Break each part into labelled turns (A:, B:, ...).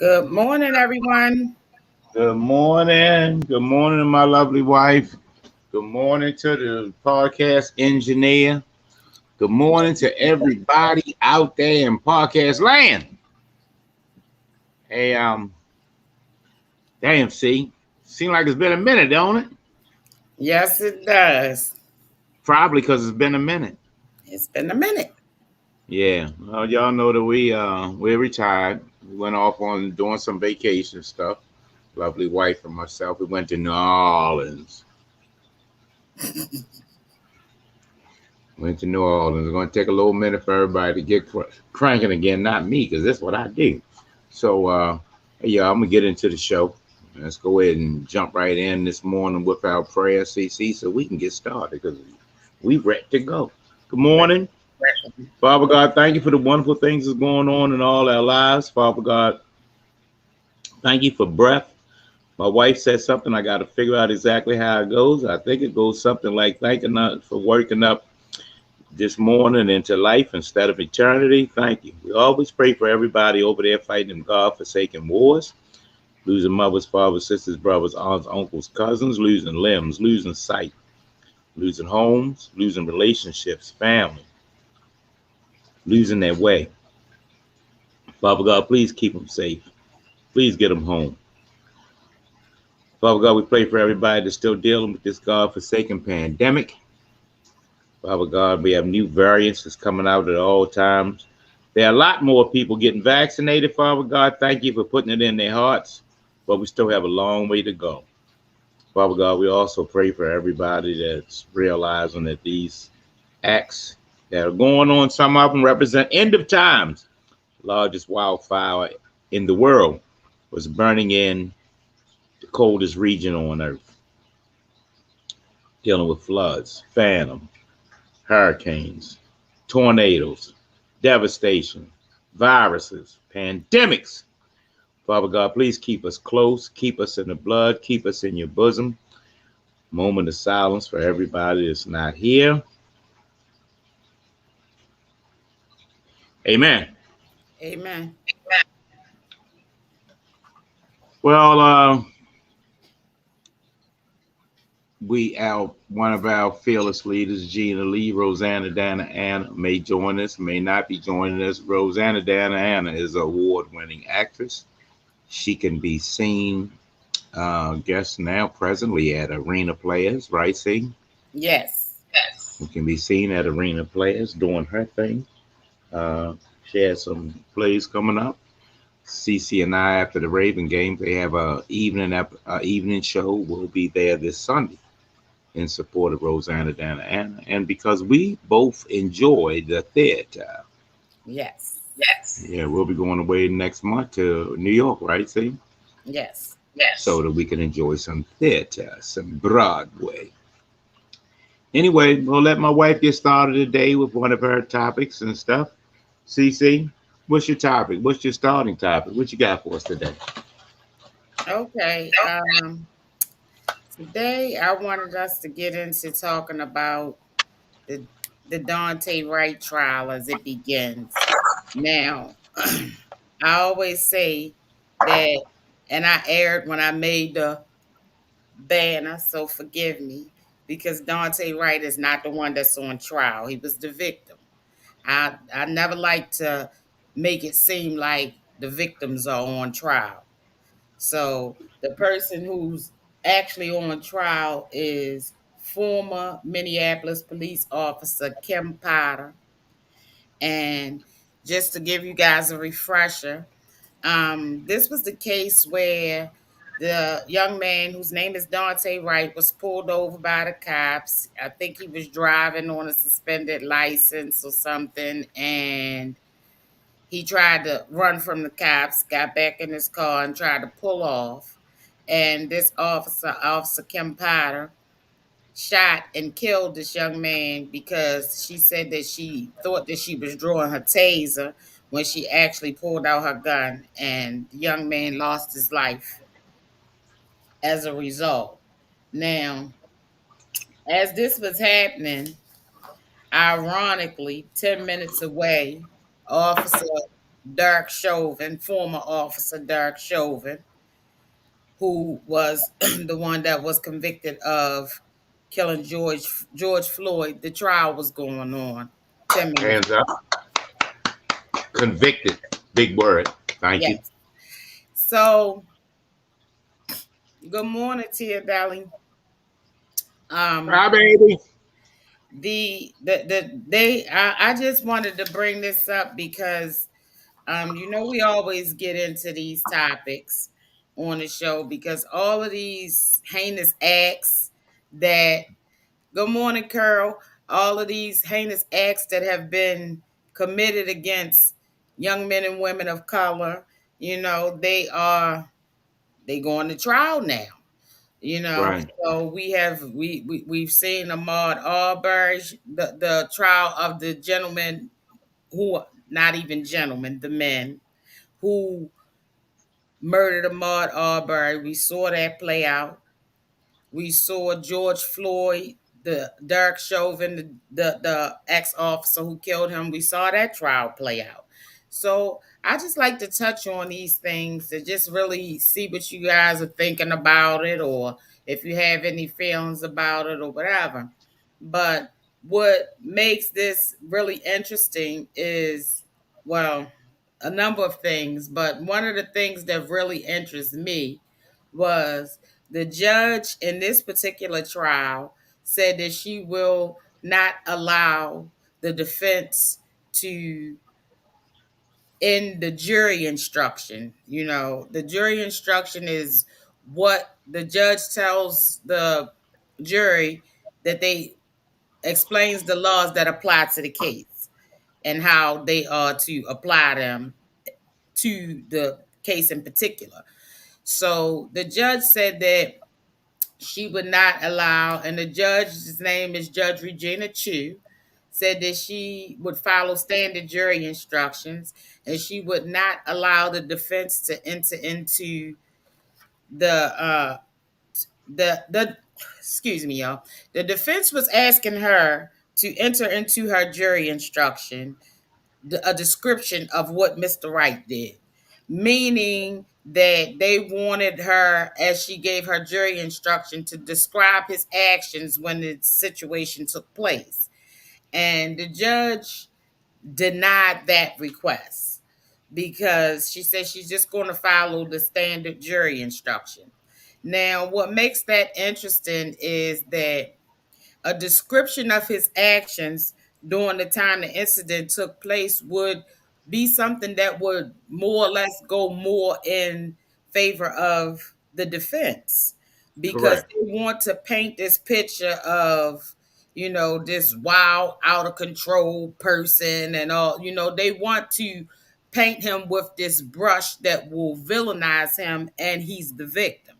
A: Good morning, everyone.
B: Good morning. Good morning to my lovely wife. Good morning to the podcast engineer. Good morning to everybody out there in podcast land. Hey, damn, see, seem like it's been a minute, don't it?
A: Yes, it does.
B: Probably because it's been a minute.
A: It's been a minute.
B: Yeah, well, y'all know that we're retired. We went off on doing some vacation stuff. Lovely wife and myself. We went to New Orleans. Went to New Orleans. It's going to take a little minute for everybody to get cranking again. Not me, because that's what I do. So, yeah, I'm going to get into the show. Let's go ahead and jump right in this morning with our prayer, CC, so we can get started because we ready to go. Good morning. Father God, thank you for the wonderful things that's going on in all our lives. Father God, thank you for breath. My wife said something. I got to figure out exactly how it goes. I think it goes something like thanking us for working up this morning into life instead of eternity. Thank you. We always pray for everybody over there fighting in God-forsaken wars, losing mothers, fathers, sisters, brothers, aunts, uncles, cousins, losing limbs, losing sight, losing homes, losing relationships, family, losing their way. Father God, please keep them safe. Please get them home. Father God, we pray for everybody that's still dealing with this God-forsaken pandemic. Father God, we have new variants that's coming out at all times. There are a lot more people getting vaccinated, Father God. Thank you for putting it in their hearts, but we still have a long way to go. Father God, we also pray for everybody that's realizing that these acts that are going on, some of them represent end of times. The largest wildfire in the world was burning in the coldest region on earth, dealing with floods, phantom, hurricanes, tornadoes, devastation, viruses, pandemics. Father God, please keep us close, keep us in the blood, keep us in your bosom. Moment of silence for everybody that's not here. Amen.
A: Amen.
B: Well, we our one of our fearless leaders, Gina Lee, Rosanna Dana Anna, may join us, may not be joining us. Rosanna Dana Anna is an award-winning actress. She can be seen guess now presently at Arena Players, right? See,
A: Yes.
B: who can be seen at Arena Players doing her thing. Uh, she has some plays coming up. CC and I, after the Raven game, they have a evening show. We'll be there this Sunday in support of Rosanna Dana Anna, and because we both enjoy the theater.
A: Yes.
B: Yeah, we'll be going away next month to New York, right? See,
A: Yes.
B: so that we can enjoy some theater, some Broadway. Anyway, we'll let my wife get started today with one of her topics and stuff. CC, what's your topic? What's your starting topic? What you got for us today?
A: Okay. Today I wanted us to get into talking about the the Dante Wright trial as it begins. Now, I always say that, and I aired when I made the banner, so forgive me, because Dante Wright is not the one that's on trial. He was the victim. I never like to make it seem like the victims are on trial. So the person who's actually on trial is former Minneapolis police officer Kim Potter. And just to give you guys a refresher, this was the case where the young man whose name is Dante Wright was pulled over by the cops. I think he was driving on a suspended license or something, and he tried to run from the cops, got back in his car and tried to pull off. And this Officer Kim Potter, shot and killed this young man because she said that she thought that she was drawing her taser when she actually pulled out her gun, and the young man lost his life as a result. Now, as this was happening, ironically, 10 minutes away, Officer Derek Chauvin, former officer Derek Chauvin, who was the one that was convicted of killing George Floyd. The trial was going on 10 minutes.
B: Hands up. Convicted. Big word. Thank you.
A: Yes. So good morning, Tia Dally. Um,
B: Hi, baby.
A: I just wanted to bring this up because we always get into these topics on the show because all of these heinous acts that good morning, Carol. All of these heinous acts that have been committed against young men and women of color, they going to trial now.
B: Right.
A: So we've seen Ahmaud Arbery, the trial of the gentlemen who not even gentlemen, the men who murdered Ahmaud Arbery. We saw that play out. We saw George Floyd, the Derek Chauvin, the ex-officer who killed him. We saw that trial play out. So I just like to touch on these things to just really see what you guys are thinking about it, or if you have any feelings about it or whatever. But what makes this really interesting is, well, a number of things, but one of the things that really interests me was the judge in this particular trial said that she will not allow the defense to end the jury instruction. The jury instruction is what the judge tells the jury that they explains the laws that apply to the case and how they are to apply them to the case in particular. So the judge said that she would not allow, and the judge's name is Judge Regina Chu, said that she would follow standard jury instructions and she would not allow the defense to enter into the the excuse me, y'all. The defense was asking her to enter into her jury instruction a description of what Mr. Wright did, meaning that they wanted her, as she gave her jury instruction, to describe his actions when the situation took place. And the judge denied that request because she said she's just going to follow the standard jury instruction. Now, what makes that interesting is that a description of his actions during the time the incident took place would be something that would more or less go more in favor of the defense because
B: Correct.
A: they want to paint this picture of this wild out of control person and all. They want to paint him with this brush that will villainize him, and he's the victim.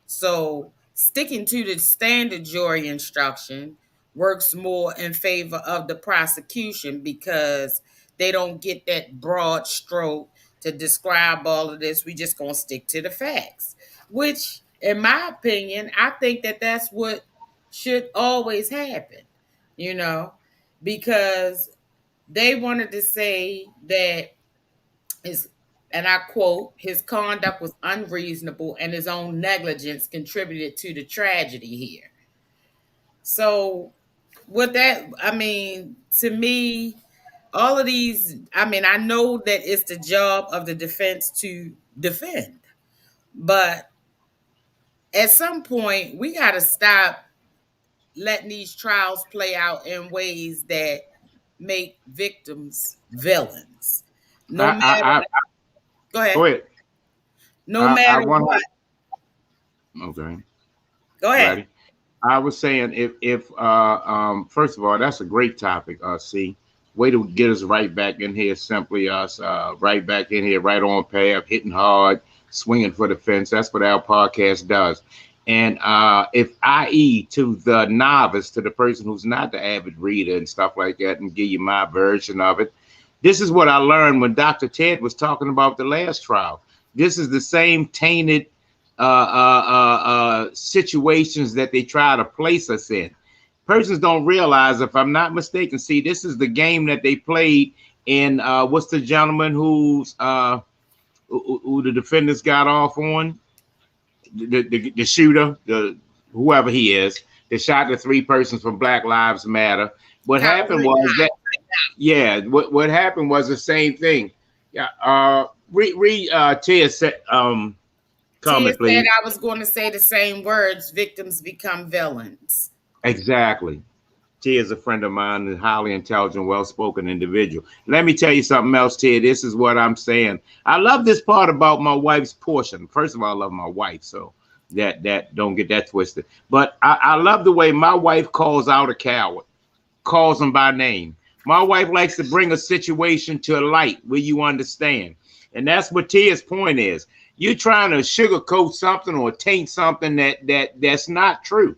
A: So sticking to the standard jury instruction works more in favor of the prosecution because they don't get that broad stroke to describe all of this. We just gonna stick to the facts, which, in my opinion, I think that that's what should always happen. You know, because they wanted to say that his, and I quote, his conduct was unreasonable and his own negligence contributed to the tragedy here. So, with that, I mean, to me, all of these, I mean, I know that it's the job of the defense to defend, but at some point, we got to stop letting these trials play out in ways that make victims villains. No matter,
B: I
A: go ahead.
B: go ahead.
A: No
B: I
A: matter
B: want.
A: what,
B: Okay.
A: go ahead.
B: Righty. I was saying if first of all, that's a great topic. See, way to get us right back in here. Simply us right back in here, right on path, hitting hard, swinging for the fence. That's what our podcast does. And if I.e. to the novice, to the person who's not the avid reader and stuff like that, and give you my version of it, this is what I learned when Dr. Ted was talking about the last trial. This is the same tainted situations that they try to place us in. Persons don't realize, if I'm not mistaken, see, this is the game that they played And what's the gentleman who the defendants got off on? The shooter, the whoever he is, that shot the 3 persons from Black Lives Matter. What happened was that, yeah, what happened was the same thing. Yeah, read Tia said, comment,
A: Tia
B: please.
A: said I was going to say the same words. Victims become villains.
B: Exactly. Tia is a friend of mine, a highly intelligent, well-spoken individual. Let me tell you something else, Tia. This is what I'm saying. I love this part about my wife's portion. First of all, I love my wife, so that don't get that twisted. But I love the way my wife calls out a coward, calls them by name. My wife likes to bring a situation to a light where you understand. And that's what Tia's point is. You're trying to sugarcoat something or taint something that's not true.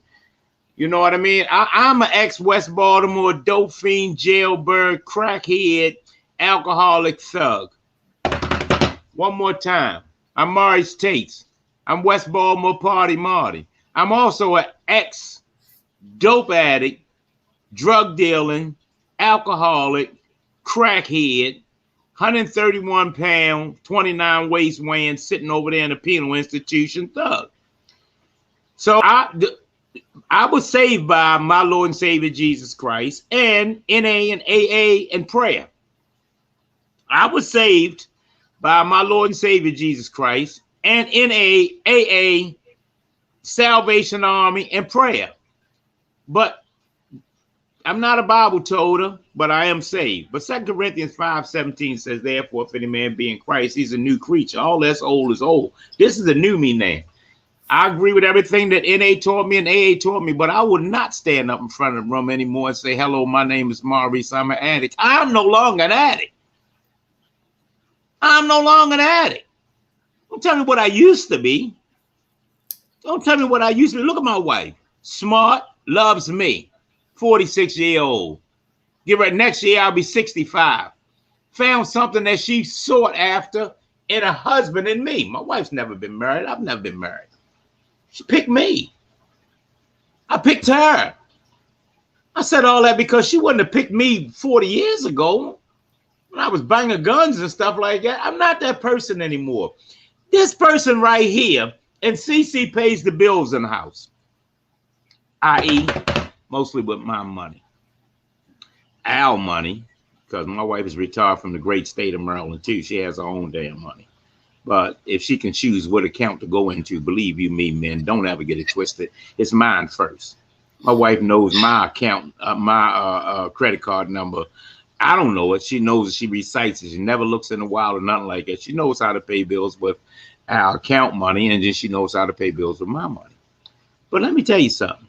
B: You know what I mean? I'm an ex-West Baltimore dope fiend, jailbird, crackhead, alcoholic thug. One more time. I'm Maurice Tates. I'm West Baltimore Party Marty. I'm also an ex-dope addict, drug dealing, alcoholic, crackhead, 131 pound, 29 waist weighing, sitting over there in a penal institution thug. So I was saved by my Lord and Savior Jesus Christ and NA and AA and prayer. I was saved by my Lord and Savior Jesus Christ and NA, AA, Salvation Army, and prayer. But I'm not a Bible toter, but I am saved. But 2 Corinthians 5:17 says, therefore, if any man be in Christ, he's a new creature. All that's old is old. This is a new me now. I agree with everything that NA taught me and AA taught me, but I would not stand up in front of the room anymore and say, hello, my name is Maurice, I'm an addict. I'm no longer an addict. I'm no longer an addict. Don't tell me what I used to be. Don't tell me what I used to be. Look at my wife. Smart, loves me. 46-year-old. Give her next year, I'll be 65. Found something that she sought after in a husband in me. My wife's never been married. I've never been married. She picked me. I picked her. I said all that because she wouldn't have picked me 40 years ago when I was banging guns and stuff like that. I'm not that person anymore. This person right here, and CC pays the bills in the house, i.e., mostly with my money. Our money, because my wife is retired from the great state of Maryland too. She has her own damn money. But if she can choose what account to go into, believe you me, men, don't ever get it twisted. It's mine first. My wife knows my account, my credit card number. I don't know it. She knows it. She recites it. She never looks in the wild or nothing like that. She knows how to pay bills with our account money, and then she knows how to pay bills with my money. But let me tell you something.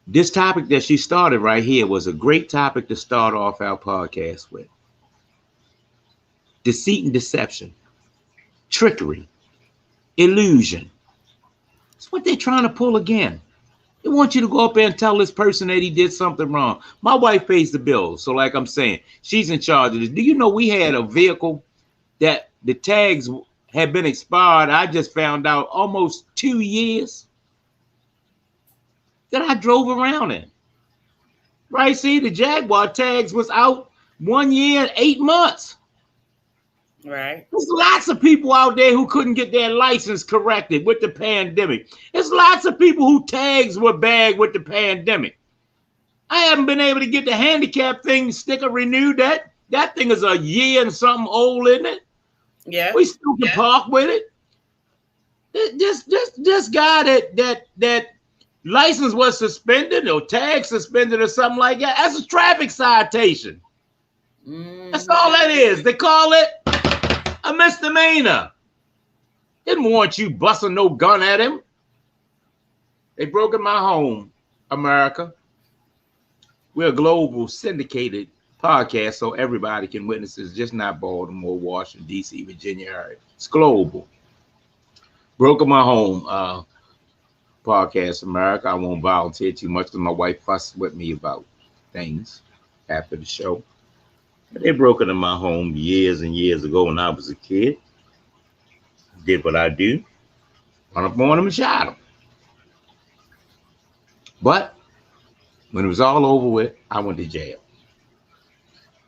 B: This topic that she started right here was a great topic to start off our podcast with. Deceit and deception, trickery, illusion. It's what they're trying to pull again. They want you to go up there and tell this person that he did something wrong. My wife pays the bills. So like I'm saying, she's in charge of this. Do you know we had a vehicle that the tags had been expired? I just found out almost 2 years that I drove around in. Right? See, the Jaguar tags was out 1 year and 8 months.
A: Right.
B: There's lots of people out there who couldn't get their license corrected with the pandemic. There's lots of people who tags were bagged with the pandemic. I haven't been able to get the handicap thing sticker renewed. That thing is a year and something old, isn't it?
A: Yeah.
B: We still can park with it. This guy that license was suspended or tag suspended or something like that. That's a traffic citation. That's all that is. They call it a misdemeanor. Didn't want you busting no gun at him. They broke in my home, America. We're a global syndicated podcast, so everybody can witness this, just not Baltimore, Washington, D.C., Virginia area. It's global. Broke in my home, podcast, America. I won't volunteer too much because my wife fusses with me about things after the show. They broke into my home years and years ago when I was a kid. Did what I do. Run up on them and shot them. But when it was all over with, I went to jail.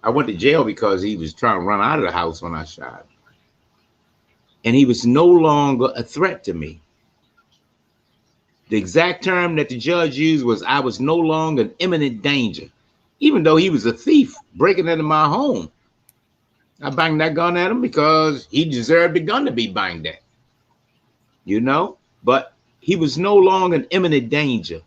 B: I went to jail because he was trying to run out of the house when I shot him. And he was no longer a threat to me. The exact term that the judge used was I was no longer an imminent danger. Even though he was a thief breaking into my home, I banged that gun at him because he deserved the gun to be banged at. You know? But he was no longer an imminent danger.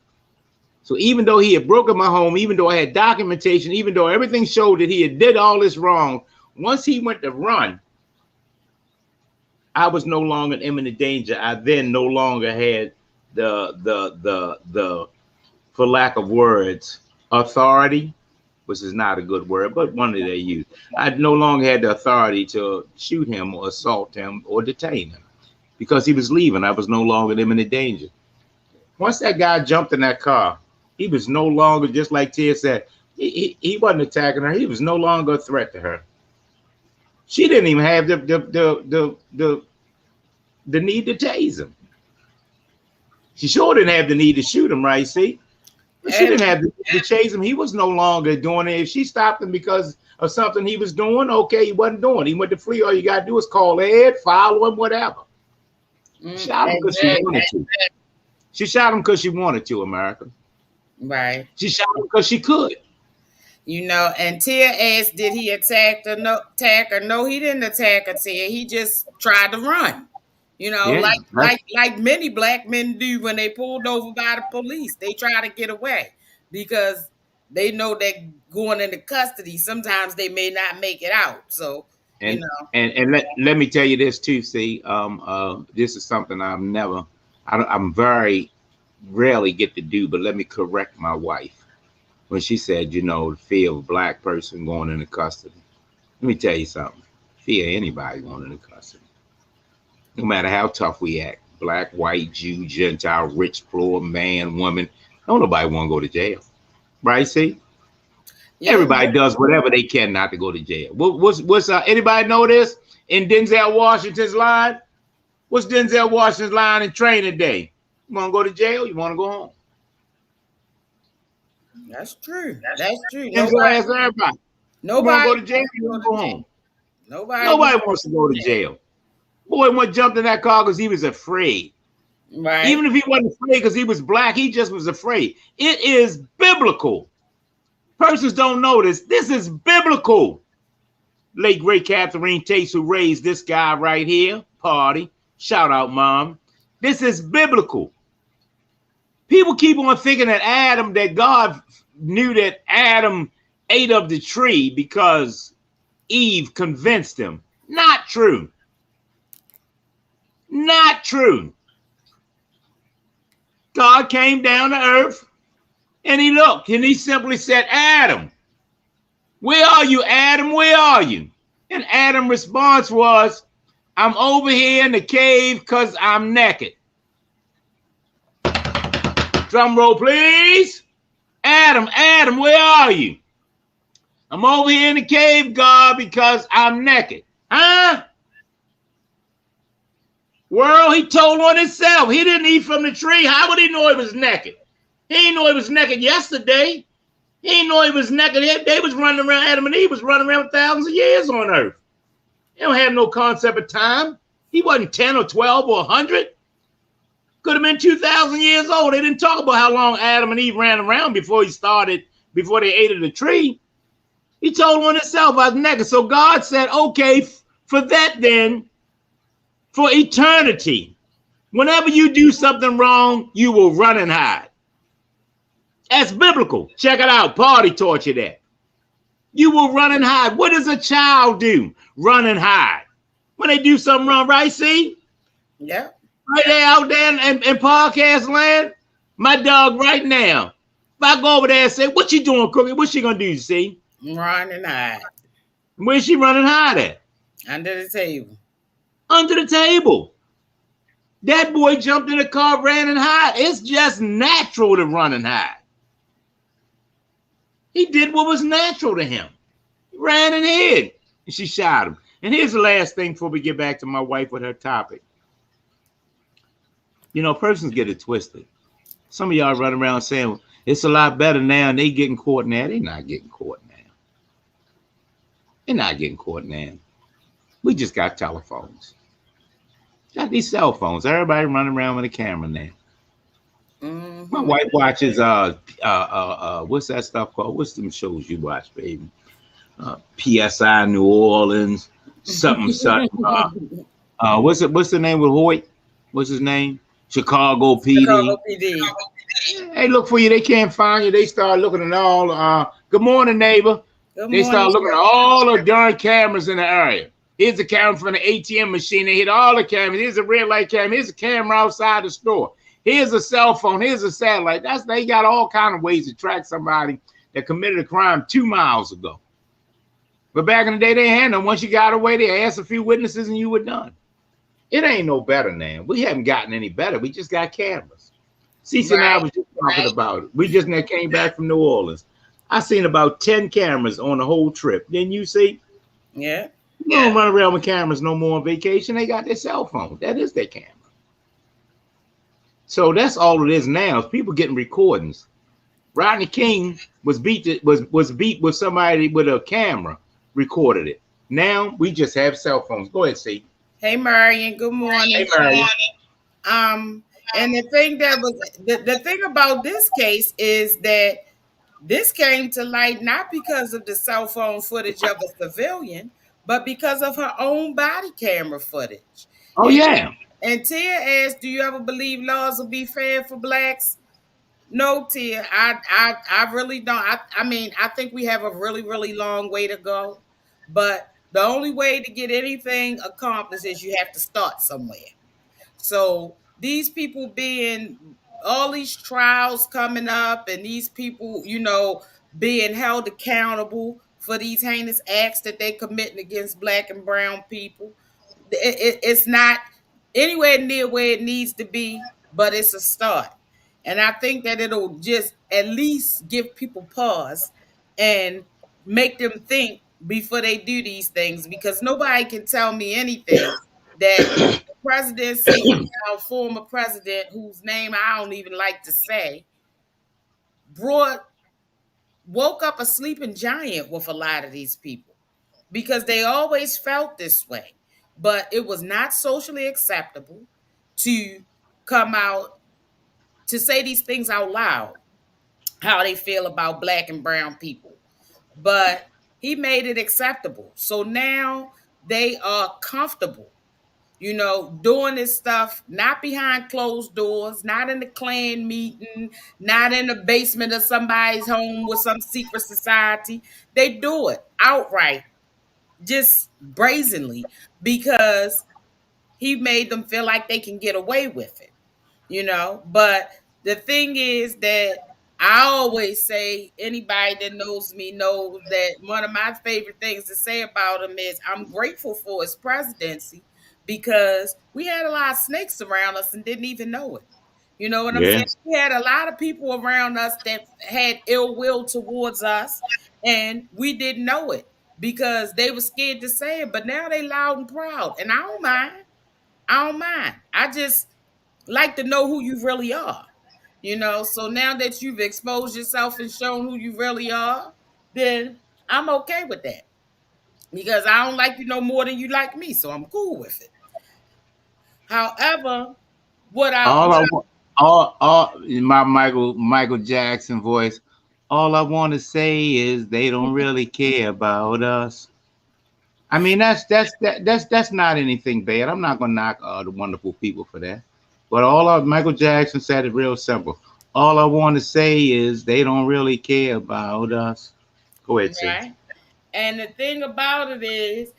B: So even though he had broken my home, even though I had documentation, even though everything showed that he had did all this wrong, once he went to run, I was no longer in imminent danger. I then no longer had the for lack of words, authority, which is not a good word, but one that they use. I no longer had the authority to shoot him or assault him or detain him because he was leaving. I was no longer in imminent danger. Once that guy jumped in that car, he was no longer, just like Tia said, he wasn't attacking her. He was no longer a threat to her. She didn't even have the need to tase him. She sure didn't have the need to shoot him, right? See? But she didn't have to chase him. He was no longer doing it. If she stopped him because of something he was doing, okay, he wasn't doing it. He went to flee. All you got to do is call Ed, follow him, whatever. Shot him because she wanted to. She shot him because she wanted to, America.
A: Right.
B: She shot him because she could.
A: You know, and Tia asked, did he attack her? No, he didn't attack her, Tia. He just tried to run. You know,
B: Yeah,
A: like many black men do when they pulled over by the police. They try to get away because they know that going into custody, sometimes they may not make it out. So,
B: and,
A: you know.
B: And let me tell you this too, see, this is something I'm very rarely get to do, but let me correct my wife. When she said, you know, the fear of a black person going into custody. Let me tell you something. Fear anybody going into custody. No matter how tough we act, black, white, Jew, Gentile, rich, poor, man, woman, don't nobody want to go to jail. Right, see? Yeah, everybody does whatever they can not to go to jail. What's anybody know this? In Denzel Washington's line? What's Denzel Washington's line in Training Day? You want to go to jail? You want to go home?
A: That's true. That's true.
B: Nobody asks everybody.
A: Nobody
B: want to go to jail? You want to go home?
A: Nobody
B: wants to go to jail. Boy went jumped in that car because he was afraid.
A: Right.
B: Even if he wasn't afraid because he was black, he just was afraid. It is biblical. Persons don't know this. This is biblical. Late great Catherine Tate, who raised this guy right here, Party. Shout out, Mom. This is biblical. People keep on thinking that God knew that Adam ate of the tree because Eve convinced him. Not true. Not true. God came down to earth and he looked and he simply said, Adam, where are you, Adam? Where are you? And Adam's response was, I'm over here in the cave because I'm naked. Drum roll, please. Adam, where are you? I'm over here in the cave, God, because I'm naked. Huh? Well, he told on himself. He didn't eat from the tree. How would he know he was naked? He didn't know he was naked yesterday. He didn't know he was naked. They was running around, Adam and Eve was running around thousands of years on earth. They don't have no concept of time. He wasn't 10 or 12 or 100. Could have been 2,000 years old. They didn't talk about how long Adam and Eve ran around before they ate of the tree. He told on himself, I was naked. So God said, okay, for that then, for eternity, whenever you do something wrong, you will run and hide. That's biblical. Check it out. Party taught you that. You will run and hide. What does a child do? Run and hide. When they do something wrong, right? See?
A: Yeah.
B: Right there out there in podcast land, my dog right now. If I go over there and say, what you doing, Cookie? What's she going to do, see?
A: Run and hide.
B: Where's she running hide at?
A: Under the table.
B: Under the table. That boy jumped in the car, ran and hide. It's just natural to run and hide. He did what was natural to him. He ran and hid. And she shot him. And here's the last thing before we get back to my wife with her topic. You know, persons get it twisted. Some of y'all run around saying, it's a lot better now and they getting caught now. They not getting caught now. They're not getting caught now. We just got telephones. Got these cell phones. Everybody running around with a camera now. My
A: Mm-hmm.
B: wife watches what's that stuff called? What's them shows you watch, baby? PSI New Orleans, something something. What's the name with Hoyt? What's his name? Chicago
A: Chicago
B: PD.
A: PD.
B: Hey, look for you. They can't find you. They start looking at all. Good morning, neighbor.
A: Good
B: They
A: morning,
B: start looking at
A: Shirley.
B: all the darn cameras in the area. Here's the camera from the ATM machine. They hit all the cameras. Here's a red light camera. Here's a camera outside the store. Here's a cell phone. Here's a satellite. They got all kind of ways to track somebody that committed a crime 2 miles ago. But back in the day, they had them. Once you got away, they asked a few witnesses and you were done. It ain't no better now. We haven't gotten any better. We just got cameras. Cece and I
A: Right,
B: was just talking
A: right.
B: about it. We just came back from New Orleans. I seen about 10 cameras on the whole trip. Didn't you see?
A: Yeah.
B: You don't run around with cameras no more on vacation. They got their cell phone. That is their camera. So that's all it is now. Is people getting recordings. Rodney King was beat with somebody with a camera recorded it. Now we just have cell phones. Go ahead, see.
A: Hey, Marion. Good
B: Hey,
A: morning.
B: Marion.
A: And the thing that was the thing about this case is that this came to light not because of the cell phone footage of a civilian, but because of her own body camera footage.
B: Oh
A: And
B: yeah.
A: and Tia asked, "Do you ever believe laws will be fair for blacks?" No, Tia. I really don't. I mean, I think we have a really, really long way to go. But the only way to get anything accomplished is you have to start somewhere. So these people being all these trials coming up and these people, being held accountable for these heinous acts that they committing against black and brown people. It's not anywhere near where it needs to be, but it's a start. And I think that it'll just at least give people pause and make them think before they do these things because nobody can tell me anything that presidency of our former president, whose name I don't even like to say, brought woke up a sleeping giant with a lot of these people because they always felt this way. But it was not socially acceptable to come out to say these things out loud, how they feel about black and brown people. But he made it acceptable. So now they are comfortable doing this stuff, not behind closed doors, not in the Klan meeting, not in the basement of somebody's home with some secret society. They do it outright, just brazenly, because he made them feel like they can get away with it. But the thing is that I always say, anybody that knows me knows that one of my favorite things to say about him is I'm grateful for his presidency because we had a lot of snakes around us and didn't even know it. You know what I'm saying?
B: Yes.
A: We had a lot of people around us that had ill will towards us and we didn't know it because they were scared to say it, but now they loud and proud. And I don't mind. I don't mind. I just like to know who you really are. So now that you've exposed yourself and shown who you really are, then I'm okay with that because I don't like you no more than you like me, so I'm cool with it. However, what I
B: All
A: what
B: I
A: I
B: want, in my Michael Jackson voice. All I want to say is they don't really care about us. I mean, that's not anything bad. I'm not gonna knock the wonderful people for that. But Michael Jackson said it real simple. All I want to say is they don't really care about us. Go ahead, see.
A: right, and the thing about it is,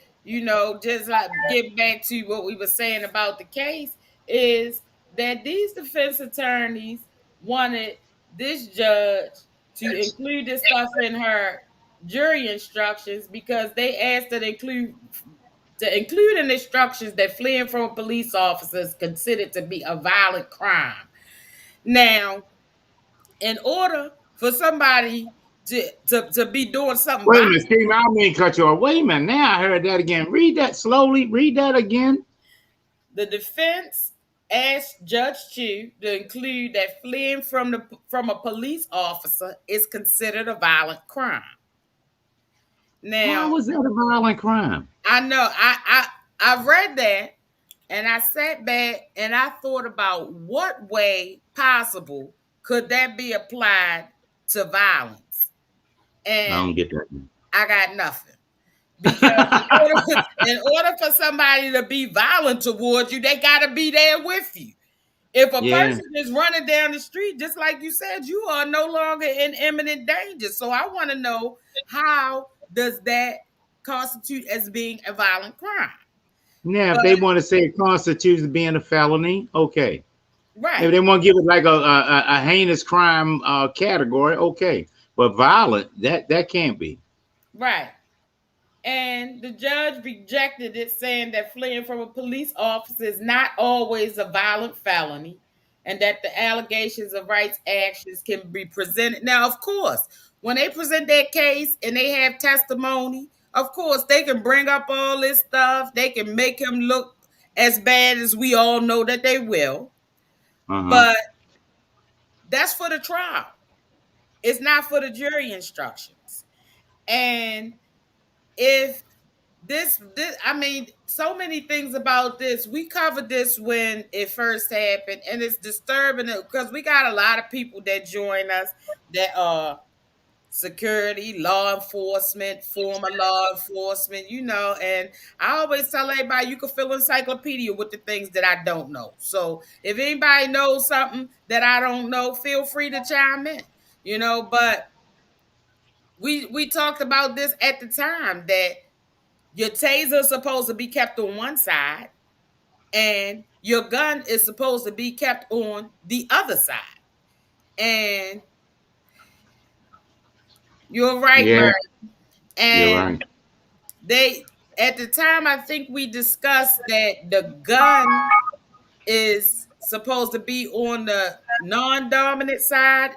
A: just like get back to what we were saying about the case, is that these defense attorneys wanted this judge to include this stuff in her jury instructions because they asked to include in instructions that fleeing from a police officer is considered to be a violent crime. Now, in order for somebody to be doing something
B: Wait a
A: violent,
B: minute, Steve. I mean cut you off. Wait a minute. Now I heard that again. Read that slowly. Read that again.
A: the defense asked Judge Chu to include that fleeing from a police officer is considered a violent crime.
B: Why
A: Now,
B: was that a violent crime?
A: I know I read that and I sat back and I thought about what way possible could that be applied to violence.
B: I
A: And
B: don't get that.
A: I got nothing. Because in order for somebody to be violent towards you, they got to be there with you. If a
B: Yeah.
A: person is running down the street, just like you said, you are no longer in imminent danger. So I want to know, how does that constitute as being a violent crime?
B: Now, if
A: But
B: they want to say it constitutes being a felony, okay. If
A: right,
B: they want to give it like a heinous crime category, okay. But violent, that can't be.
A: right. And the judge rejected it, saying that fleeing from a police officer is not always a violent felony and that the allegations of rights actions can be presented. Now, of course, when they present their case and they have testimony, of course, they can bring up all this stuff. They can make him look as bad as we all know that they will.
B: Uh-huh.
A: But that's for the trial, it's not for the jury instructions. And if this I mean, so many things about this. We covered this when it first happened, and it's disturbing because we got a lot of people that join us that are security, law enforcement, former law enforcement, and I always tell everybody you can fill encyclopedia with the things that I don't know. So if anybody knows something that I don't know, feel free to chime in. But we talked about this at the time, that your taser is supposed to be kept on one side, and your gun is supposed to be kept on the other side. And you're right,
B: Yeah,
A: Murray.
B: you're
A: And
B: right.
A: they, at the time, I think we discussed that the gun is supposed to be on the non-dominant side,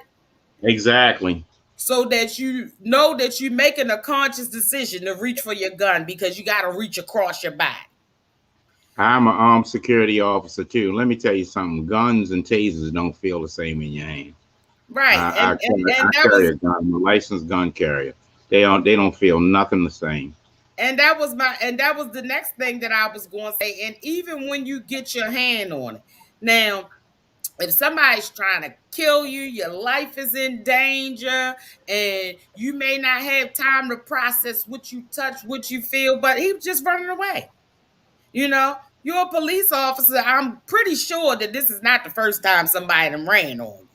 B: Exactly.
A: so that you know that you're making a conscious decision to reach for your gun because you got to reach across your back.
B: I'm an armed security officer too. Let me tell you something. Guns and tasers don't feel the same in your hand.
A: Right.
B: I, I, carry,
A: And
B: I
A: that
B: carry
A: was
B: a gun. I'm a licensed gun carrier. They don't feel nothing the same.
A: and that was the next thing that I was going to say. And even when you get your hand on it, now, if somebody's trying to kill you, your life is in danger, and you may not have time to process what you touch, what you feel, but he was just running away. You're a police officer. I'm pretty sure that this is not the first time somebody done ran on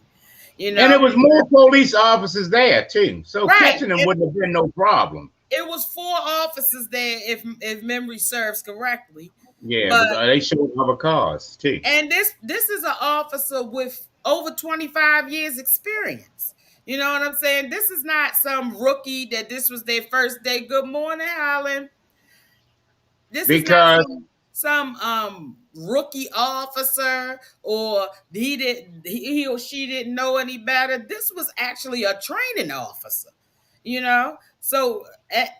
A: you.
B: And it was more police officers there too. So
A: Right.
B: catching them wouldn't have been no problem.
A: It was 4 officers there, if memory serves correctly.
B: Yeah,
A: But
B: but they showed other cars too.
A: and this is an officer with over 25 years experience. You know what I'm saying? This is not some rookie that this was their first day. Good morning, Alan. This is not
B: Because
A: some rookie officer, or he or she didn't know any better. This was actually a training officer. So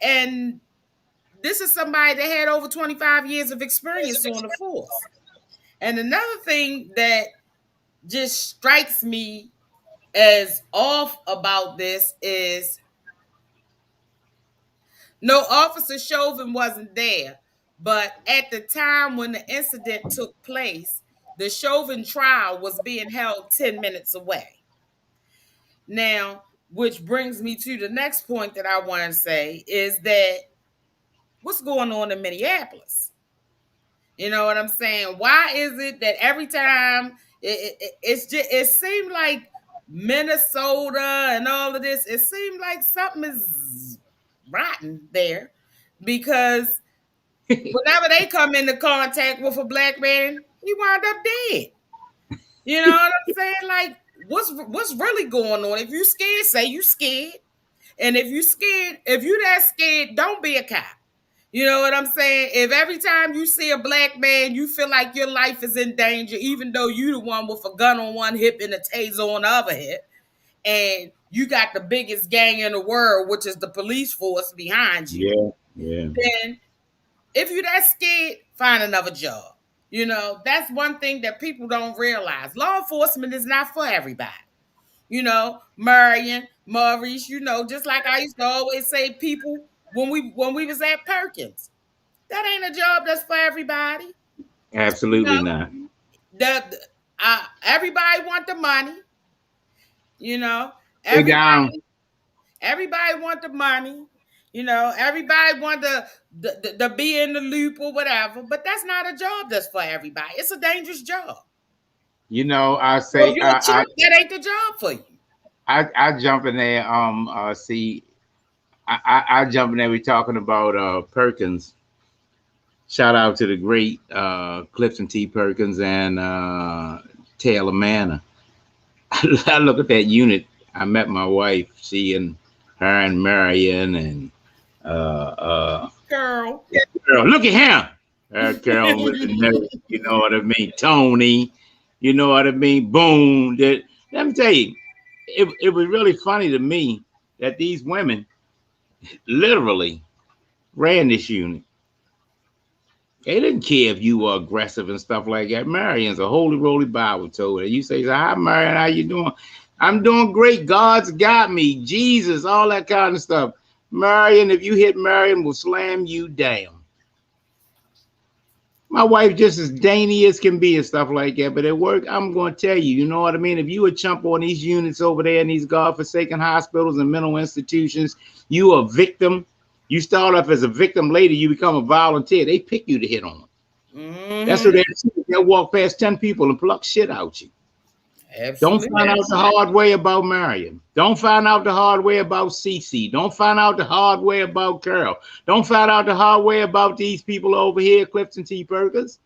A: and this is somebody that had over 25 years of experience on the force. And another thing that just strikes me as off about this is, no, Officer Chauvin wasn't there, but at the time when the incident took place, the Chauvin trial was being held 10 minutes away. Now, which brings me to the next point that I want to say is that what's going on in Minneapolis? You know what I'm saying? Why is it that every time it seemed like Minnesota and all of this, it seemed like something is rotten there, because whenever they come into contact with a black man, he wound up dead. You know what I'm saying? Like, what's really going on? If you scared, say you scared. And if you scared, if you that scared, don't be a cop. You know what I'm saying? If every time you see a black man, you feel like your life is in danger, even though you the one with a gun on one hip and a taser on the other hip, and you got the biggest gang in the world, which is the police force behind you,
B: yeah, yeah.
A: then if you're that scared, find another job. That's one thing that people don't realize. Law enforcement is not for everybody. Marion, Maurice, just like I used to always say, people when we was at Perkins. That ain't a job that's for everybody. You
B: Absolutely
A: know,
B: not.
A: everybody want the money. You know,
B: Way down.
A: everybody want the money. Everybody want to be in the loop or whatever. But that's not a job that's for everybody. It's a dangerous job.
B: I
A: So
B: say
A: you're a chimp. That ain't the job for you.
B: I jump in there. See, I jump in there. We're talking about Perkins. Shout out to the great Clifton T. Perkins and Taylor Manor. I look at that unit. I met my wife. She and her and Marion and
A: Girl.
B: yeah, girl. Look at him. Carol with the nose. You know what I mean? Tony. You know what I mean? Boom. Let me tell you, it was really funny to me that these women literally ran this unit. They didn't care if you were aggressive and stuff like that. Marion's a holy roly Bible told her. You say, "Hi, Marion, how you doing?" "I'm doing great. God's got me. Jesus, all that kind of stuff." Marion, if you hit Marion, will slam you down. My wife just as dainty as can be and stuff like that. But at work, I'm going to tell you, you know what I mean? If you a chump on these units over there in these godforsaken hospitals and mental institutions, you a victim. You start off as a victim, later you become a volunteer. They pick you to hit on. That's what they'll walk past 10 people and pluck shit out you. Don't
A: Absolutely.
B: find out the hard way about Marion. Don't find out the hard way about Cece. Don't find out the hard way about Carol. Don't find out the hard way about these people over here, Clifton T. Perkins.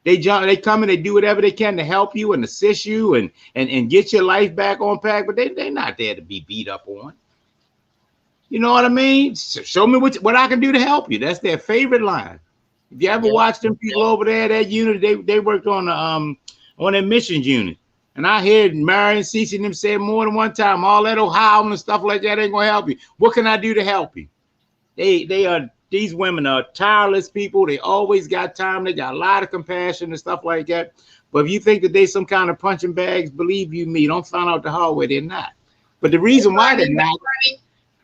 B: They come and they do whatever they can to help you and assist you and get your life back on track, but they're not there to be beat up on. You know what I mean? Show me what I can do to help you. That's their favorite line. If you ever watch them people over there, that unit, they worked on their missions unit. And I heard Marion Cece and them say more than one time, all that Ohio and stuff like that ain't gonna help you. What can I do to help you? These women are tireless people. They always got time. They got a lot of compassion and stuff like that. But if you think that they some kind of punching bags, believe you me, don't find out the hard way. They're not. But the reason why they're not,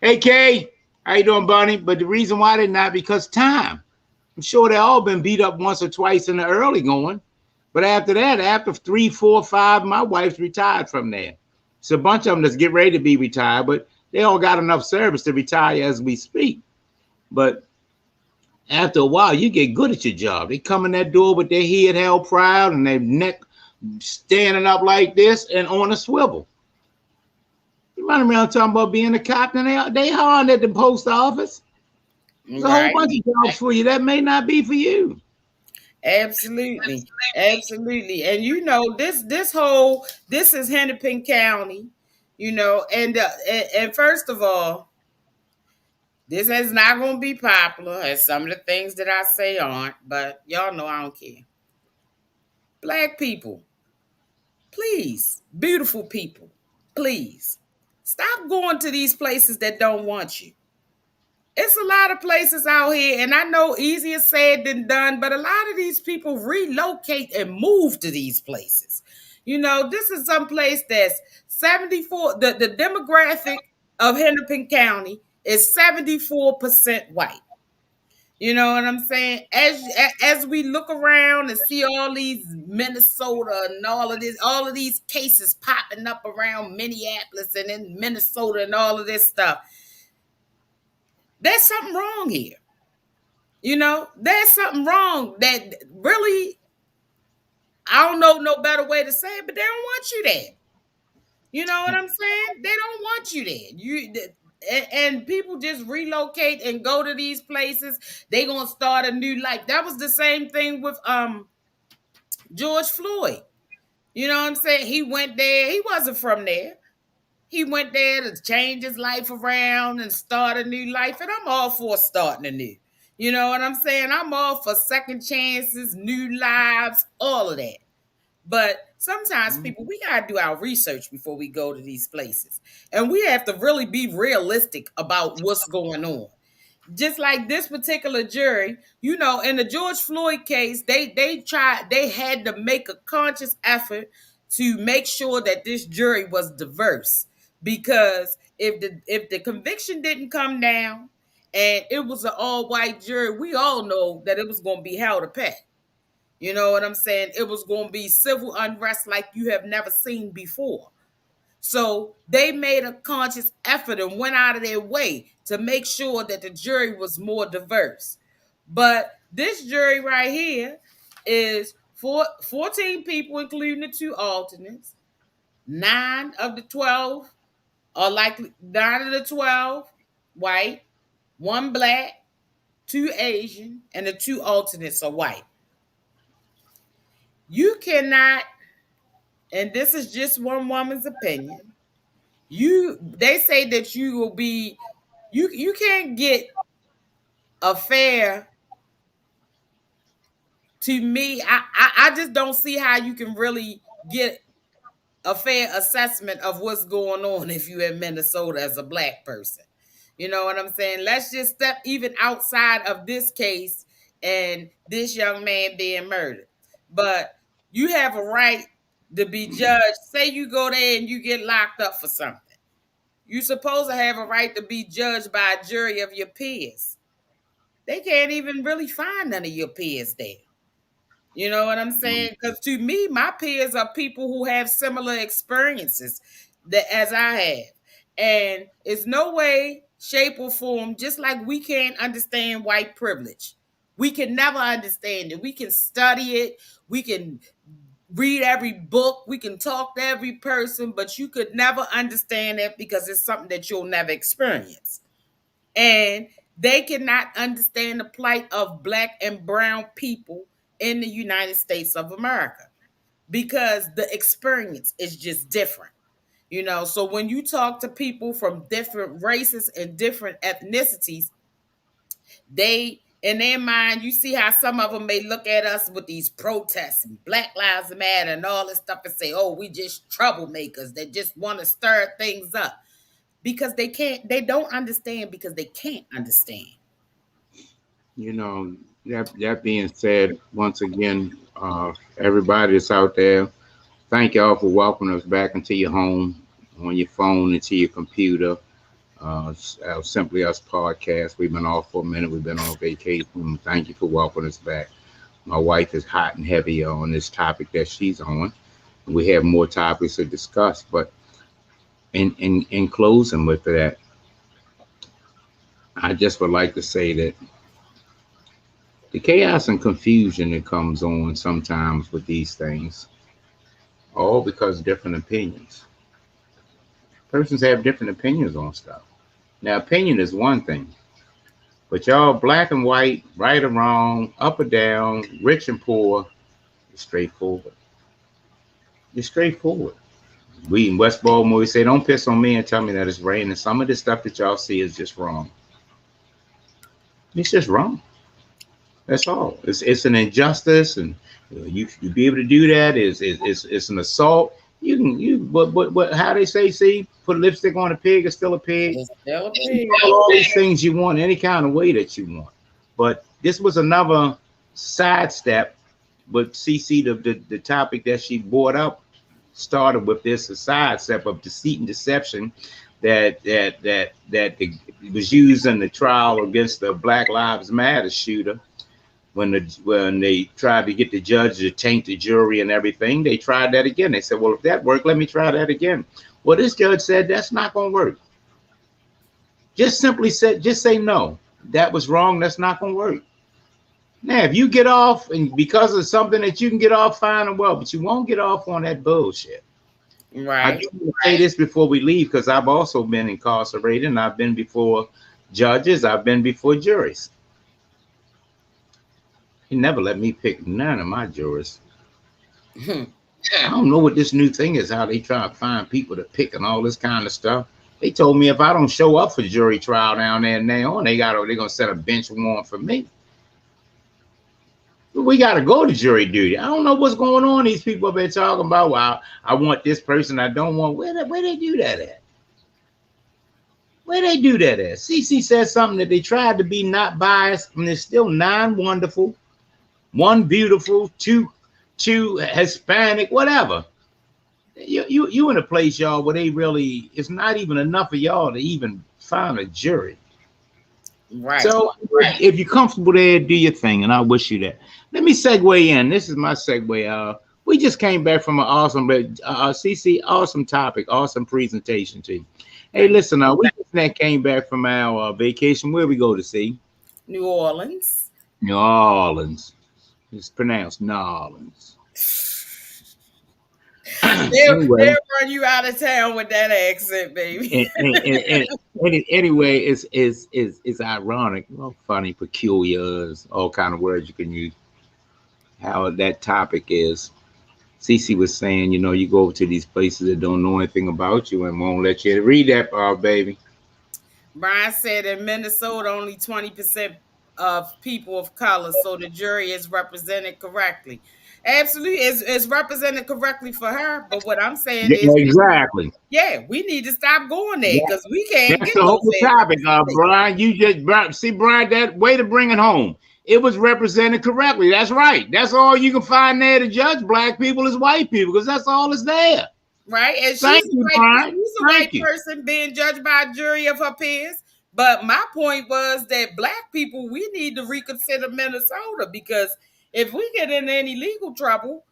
B: hey Kay, how you doing, Bunny? But the reason why they're not, because time. I'm sure they all been beat up once or twice in the early going. But after that, after 3, 4, 5, my wife's retired from there. It's a bunch of them that's getting ready to be retired, but they all got enough service to retire as we speak. But after a while, you get good at your job. They come in that door with their head held proud and their neck standing up like this and on a swivel. You run around talking about being a cop, and they hard at the post office. There's a whole bunch of jobs for you that may not be for you.
A: Absolutely. And this is Hennepin County, and first of all, this is not going to be popular, as some of the things that I say aren't, but y'all know I don't care. Black people, please, beautiful people, please, stop going to these places that don't want you. It's a lot of places out here, and I know easier said than done, but a lot of these people relocate and move to these places. This is some place that's 74, the demographic of Hennepin County is 74% white. You know what I'm saying? As we look around and see all these Minnesota and all of these cases popping up around Minneapolis and in Minnesota and all of this stuff, there's something wrong here. There's something wrong that really, I don't know no better way to say it, but they don't want you there. You know what I'm saying? They don't want you there. And people just relocate and go to these places. They gonna start a new life. That was the same thing with George Floyd. You know what I'm saying? He went there. He wasn't from there. He went there to change his life around and start a new life. And I'm all for starting anew. You know what I'm saying? I'm all for second chances, new lives, all of that. But sometimes people, we got to do our research before we go to these places. And we have to really be realistic about what's going on. Just like this particular jury, in the George Floyd case, they had to make a conscious effort to make sure that this jury was diverse. Because if the conviction didn't come down and it was an all-white jury, we all know that it was going to be hell to pay. You know what I'm saying? It was going to be civil unrest like you have never seen before. So they made a conscious effort and went out of their way to make sure that the jury was more diverse. But this jury right here is 14 people, including the 2 alternates. 9 of the 12 are likely 9 of the 12 white, 1 black, 2 Asian, and the 2 alternates are white. You cannot, and this is just one woman's opinion. They say that you will be, you can't get a fair, to me, I just don't see how you can really get a fair assessment of what's going on if you're in Minnesota as a black person. You know what I'm saying? Let's just step even outside of this case and this young man being murdered. But you have a right to be judged. Say you go there and you get locked up for something. You're supposed to have a right to be judged by a jury of your peers. They can't even really find none of your peers there. You know what I'm saying? Because to me, my peers are people who have similar experiences that as I have. And it's no way, shape, or form, just like we can't understand white privilege. We can never understand it. We can study it. We can read every book. We can talk to every person, but you could never understand it because it's something that you'll never experience. And they cannot understand the plight of black and brown people in the United States of America because the experience is just different. You know, so when you talk to people from different races and different ethnicities, they, in their mind, you see how some of them may look at us with these protests and Black Lives Matter and all this stuff and say, oh, we just troublemakers that just want to stir things up because they don't understand because they can't understand.
B: You know, that being said, once again, everybody that's out there, thank y'all for welcoming us back into your home, on your phone, into your computer. Simply Us podcast. We've been off for a minute. We've been on vacation. Thank you for welcoming us back. My wife is hot and heavy on this topic that she's on. We have more topics to discuss, but in closing with that, I just would like to say that the chaos and confusion that comes on sometimes with these things, all because of different opinions. Persons have different opinions on stuff. Now, opinion is one thing, but y'all, black and white, right or wrong, up or down, rich and poor, it's straightforward. It's straightforward. We in West Baltimore, we say, don't piss on me and tell me that it's raining. Some of the stuff that y'all see is just wrong. It's just wrong. That's all. It's an injustice, and you be able to do that. It's an assault. But how they say, see, put lipstick on a pig, it's still a pig.
A: It's still a pig.
B: All these things you want, any kind of way that you want. But this was another sidestep. But CC, the topic that she brought up started with this, a sidestep of deceit and deception that was used in the trial against the Black Lives Matter shooter. When they tried to get the judge to taint the jury and everything, they tried that again. They said, well, if that worked, let me try that again. Well, this judge said that's not going to work. Just say no. That was wrong. That's not going to work. Now, if you get off and because of something that you can get off, fine and well, but you won't get off on that bullshit.
A: Right.
B: I do want to say this before we leave because I've also been incarcerated and I've been before judges. I've been before juries. He never let me pick none of my jurors. I don't know what this new thing is, how they try to find people to pick and all this kind of stuff. They told me if I don't show up for jury trial down there now on, they're gonna set a bench warrant for me. We gotta go to jury duty. I don't know what's going on. These people have been talking about, well, I want this person, I don't want. Where they do that at? Where they do that at? CC said something that they tried to be not biased, and there's still 9 wonderful, 1 beautiful, 2 Hispanic, whatever. You in a place, y'all, where they really, it's not even enough of y'all to even find a jury.
A: Right.
B: So if you're comfortable there, do your thing, and I wish you that. Let me segue in. This is my segue. We just came back from an awesome, CC, awesome topic, awesome presentation to you. Hey,
A: Thank
B: listen, we just came back from our vacation. Where we go to see?
A: New Orleans.
B: New Orleans. It's pronounced New Orleans. Anyway,
A: They'll run you out of town with that accent, baby.
B: anyway, it's ironic, well, funny, peculiar, all kind of words you can use. How that topic is. Cece was saying, you go over to these places that don't know anything about you and won't let you read that part, baby.
A: Brian said in Minnesota, only 20% of people of color, so the jury is represented correctly. Absolutely, it's represented correctly for her. But what I'm saying
B: Yeah,
A: is,
B: exactly.
A: yeah, we need to stop going there because we can't
B: That's
A: get
B: the
A: no
B: whole
A: fair
B: topic,
A: representation.
B: Brian. See, Brian, that way to bring it home. It was represented correctly. That's right. That's all you can find there to judge black people is white people because that's all that's there.
A: Right? And
B: Thank you, Brian.
A: she's a
B: Thank
A: white
B: you.
A: person being judged by a jury of her peers. But my point was that black people, we need to reconsider Minnesota because if we get in any legal trouble,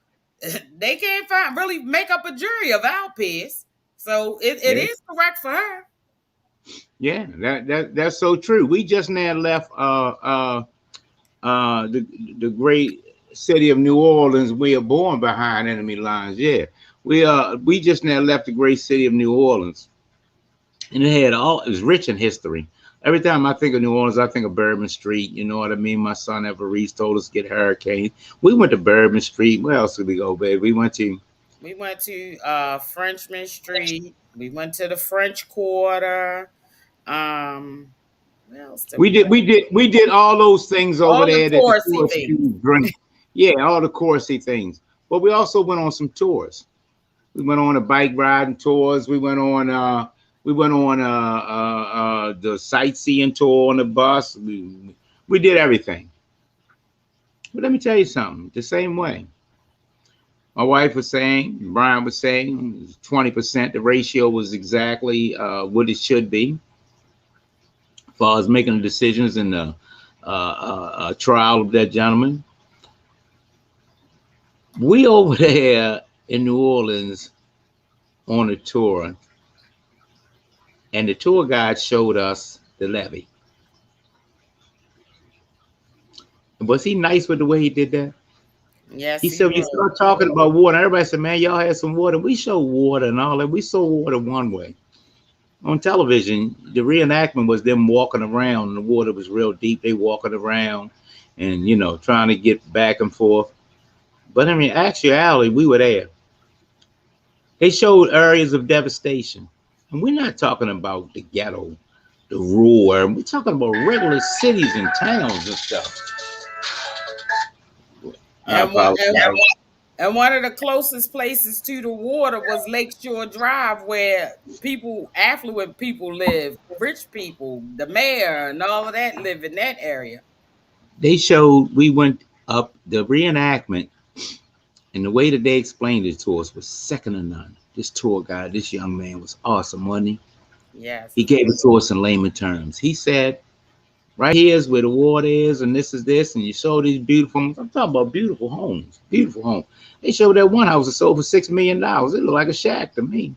A: they can't really make up a jury of our peers. So it
B: Yes.
A: is correct for her.
B: Yeah, that's so true. We just now left the great city of New Orleans. We are born behind enemy lines. Yeah, we just now left the great city of New Orleans, and it was rich in history. Every time I think of New Orleans, I think of Bourbon Street. You know what I mean? My son Everest told us to get hurricanes. We went to Bourbon Street. Where else did we go, baby?
A: We went to Frenchman Street. We went to the French Quarter. Where else did we go?
B: We did all those things over
A: All the
B: there that the
A: touristy
B: tourists
A: things.
B: bring. Yeah, all the touristy things. But we also went on some tours. We went on a bike riding tours. We went on the sightseeing tour on the bus. We did everything. But let me tell you something. The same way. My wife was saying, Brian was saying, 20%. The ratio was exactly what it should be, as far as making the decisions in the trial of that gentleman. We over there in New Orleans on a tour, and the tour guide showed us the levee. Was he nice with the way he did that?
A: Yes,
B: He said, when you start talking about water, everybody said, man, y'all had some water. We show water and all that. We saw water one way. On television, the reenactment was them walking around, and the water was real deep. They walking around and, trying to get back and forth. But in actuality, we were there. They showed areas of devastation. And we're not talking about the ghetto, the rural area. We're talking about regular cities and towns and stuff.
A: And one of the closest places to the water was Lakeshore Drive, where affluent people live, rich people, the mayor, and all of that live in that area.
B: They showed, we went up the reenactment, and the way that they explained it to us was second to none. This tour guide, this young man was awesome, wasn't he?
A: Yes.
B: He gave it to us in layman terms. He said, right here is where the water is, and this is this, and you show these beautiful, I'm talking about beautiful homes, beautiful homes. They showed that one house that sold for $6 million. It looked like a shack to me.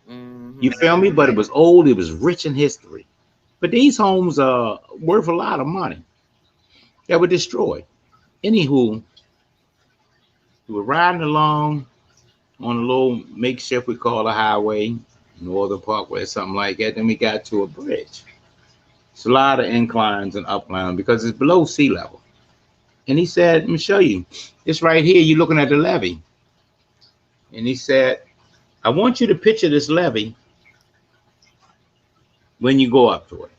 B: Mm-hmm. You feel me? But it was old, it was rich in history. But these homes are worth a lot of money that were destroyed. Anywho, we were riding along on a little makeshift we call a highway, Northern Parkway or something like that. Then we got to a bridge. It's a lot of inclines and uplines because it's below sea level. And he said, let me show you. It's right here. You're looking at the levee. And he said, I want you to picture this levee when you go up to it.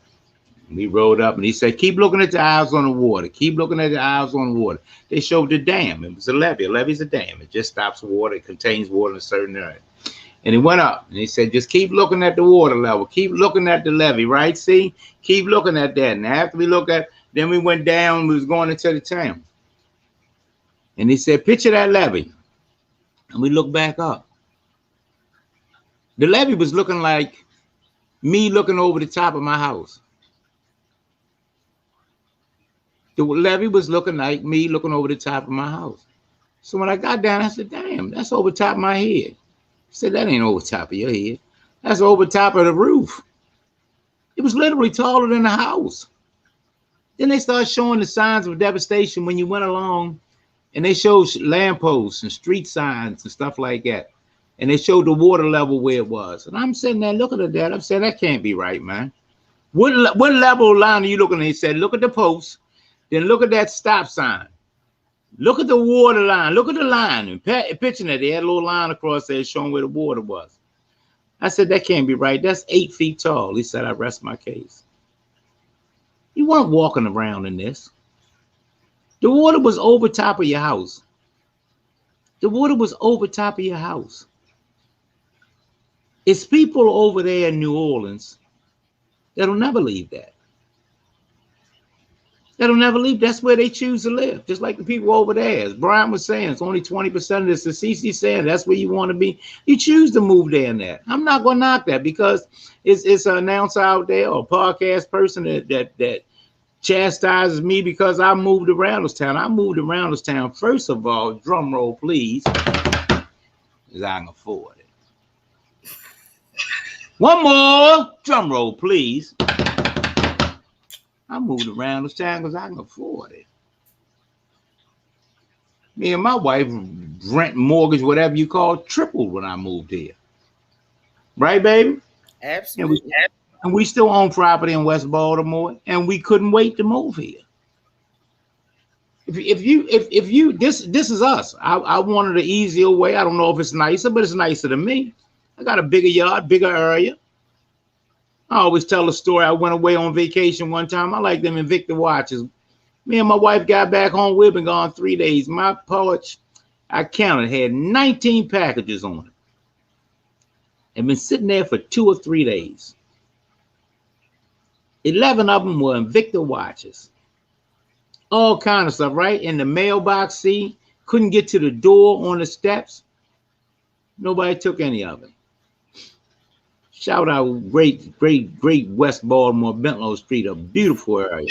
B: And we rode up and he said, keep looking at the eyes on the water. Keep looking at the eyes on the water. They showed the dam. It was a levee. A levee is a dam. It just stops water. It contains water in a certain area. And he went up and he said, just keep looking at the water level. Keep looking at the levee, right? See? Keep looking at that. And after we look at, then we went down, we was going into the town. And he said, picture that levee. And we looked back up. The levee was looking like me looking over the top of my house. The levee was looking like me looking over the top of my house. So when I got down, I said, damn, that's over top of my head. I said, that ain't over top of your head. That's over top of the roof. It was literally taller than the house. Then they started showing the signs of devastation when you went along, and they showed lampposts and street signs and stuff like that. And they showed the water level where it was. And I'm sitting there looking at that. I'm saying, that can't be right, man. What level line are you looking at? He said, look at the post, then look at that stop sign. Look at the water line. Look at the line. And picturing that, they had a little line across there showing where the water was. I said, that can't be right. That's 8 feet tall. He said, I rest my case. You weren't walking around in this. The water was over top of your house. The water was over top of your house. It's people over there in New Orleans that'll never leave that. That'll never leave. That's where they choose to live. Just like the people over there. As Brian was saying, it's only 20% of this. The CC saying that's where you want to be. You choose to move there and that. I'm not going to knock that because it's an announcer out there or a podcast person that chastises me because I moved around this town. I moved around this town. First of all, drum roll, please, because I can afford it. One more drum roll, please. I moved around this town because I can afford it. Me and my wife, rent, mortgage, whatever you call it, tripled when I moved here. Right, baby?
A: Absolutely.
B: And we still own property in West Baltimore, and we couldn't wait to move here. If you this is us. I wanted an easier way. I don't know if it's nicer, but it's nicer than me. I got a bigger yard, bigger area. I always tell a story. I went away on vacation one time. I like them Invicta watches. Me and my wife got back home. We've been gone 3 days. My pouch, I counted, had 19 packages on it. And been sitting there for 2 or 3 days. 11 of them were Invicta watches. All kind of stuff, right? In the mailbox, see? Couldn't get to the door on the steps. Nobody took any of it. Shout out great West Baltimore, Bentlow Street, a beautiful area.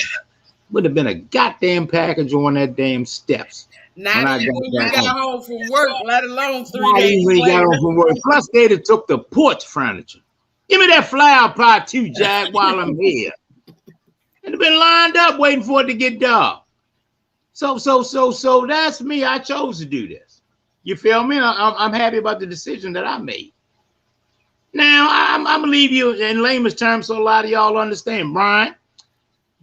B: Would have been a goddamn package on that damn steps.
A: Not even when you got home from work, let alone 3 days
B: when you
A: later.
B: got home from work. Plus, they took the porch furniture. Give me that flower pot too, Jack, while I'm here. And they've been lined up waiting for it to get dark. So that's me. I chose to do this. You feel me? I'm happy about the decision that I made. Now, I'm going to leave you in layman's terms so a lot of y'all understand. Brian,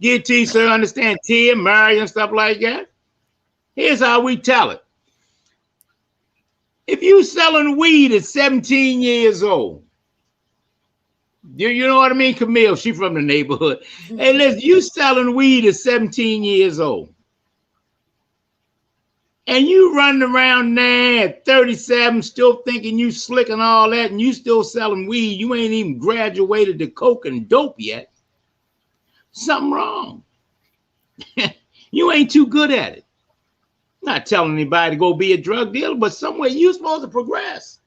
B: get T, sir, understand Tia, Mary, and stuff like that. Here's how we tell it. If you selling weed at 17 years old, you know what I mean? Camille, she from the neighborhood. Hey, listen, you selling weed at 17 years old. And you running around now at 37, still thinking you slick and all that, and you still selling weed. You ain't even graduated to coke and dope yet. Something wrong. You ain't too good at it. Not telling anybody to go be a drug dealer, but somewhere you're supposed to progress.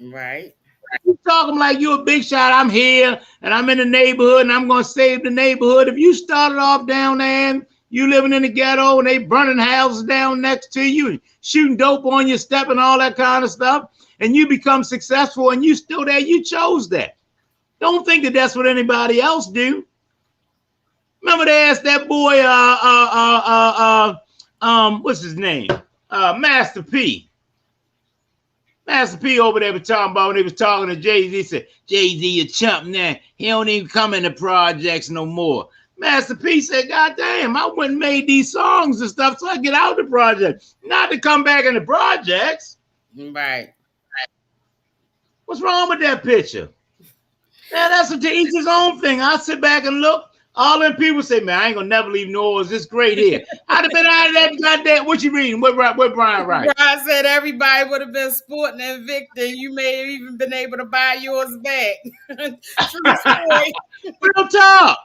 A: Right.
B: You talking like you're a big shot. I'm here, and I'm in the neighborhood, and I'm going to save the neighborhood. If you started off down there, and you living in the ghetto and they burning houses down next to you and shooting dope on your step and all that kind of stuff, and you become successful and you still there, you chose that. Don't think that that's what anybody else do. Remember they asked that boy, what's his name? Master P. Master P over there was talking about when he was talking to Jay-Z. He said, Jay-Z, a chump now. He don't even come in the projects no more. Master P said, God damn, I went and made these songs and stuff so I get out of the project. Not to come back in the projects.
A: Right.
B: What's wrong with that picture? Now that's to each his own thing. I sit back and look. All them people say, man, I ain't gonna never leave New Orleans. It's great here. I'd have been out of that goddamn. What you reading? What Brian write?
A: Brian said everybody would have been sporting Invicta, and you may have even been able to buy yours back. True story.
B: Real talk.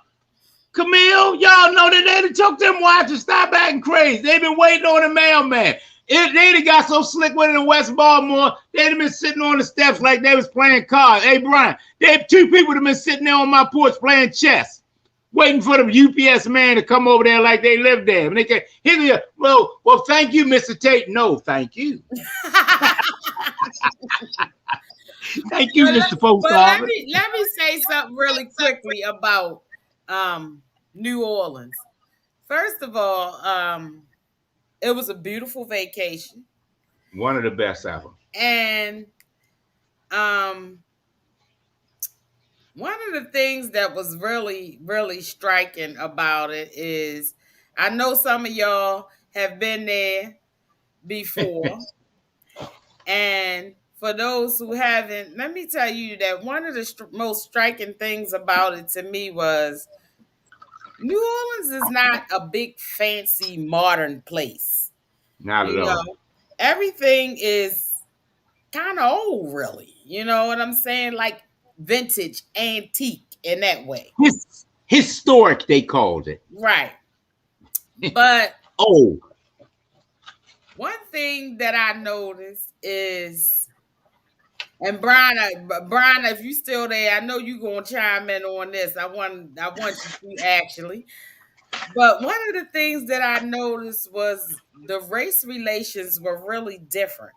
B: Camille, y'all know that they took them watches. Stop acting crazy. They've been waiting on the mailman. They got so slick with it in West Baltimore, they'd have been sitting on the steps like they was playing cards. Hey, Brian, they have 2 people that have been sitting there on my porch playing chess. waiting for the UPS man to come over there like they live there. And they can, well, thank you, Mr. Tate. No, thank you. Thank you, Mr. Post Office.
A: Let me say something really quickly about New Orleans. First of all, it was a beautiful vacation.
B: One of the best ever.
A: And one of the things that was really, really striking about it is I know some of y'all have been there before. And for those who haven't, let me tell you that one of the most striking things about it to me was New Orleans is not a big, fancy, modern place.
B: Not at all.
A: Everything is kind of old, really. You know what I'm saying? Like vintage, antique in that way.
B: Historic, they called it.
A: Right. But
B: old.
A: One thing that I noticed is, and Brian, if you still there, I know you're gonna chime in on this. I want you to actually. But one of the things that I noticed was the race relations were really different.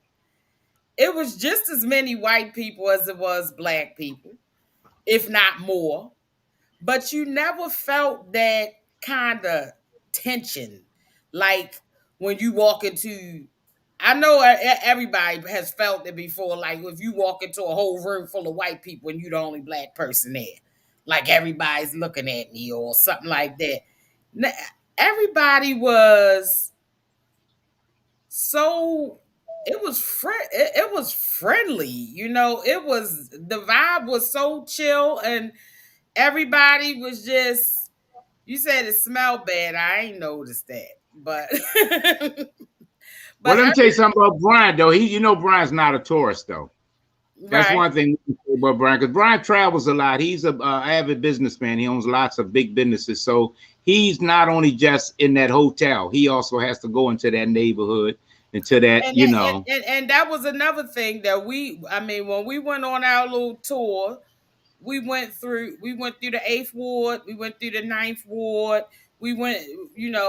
A: It was just as many white people as it was black people, if not more. But you never felt that kind of tension, like when you walk into, I know everybody has felt it before, like if you walk into a whole room full of white people and you're the only black person there, like everybody's looking at me or something like that. Everybody was so, it was friendly, it was, the vibe was so chill and everybody was just, you said it smelled bad. I ain't noticed that, but
B: well, let me tell you something about Brian, though. Brian's not a tourist, though. That's right. One thing about Brian, because Brian travels a lot. He's an avid businessman. He owns lots of big businesses. So he's not only just in that hotel. He also has to go into that neighborhood, into that,
A: And that was another thing that when we went on our little tour, we went through the 8th ward, we went through the 9th ward. We went,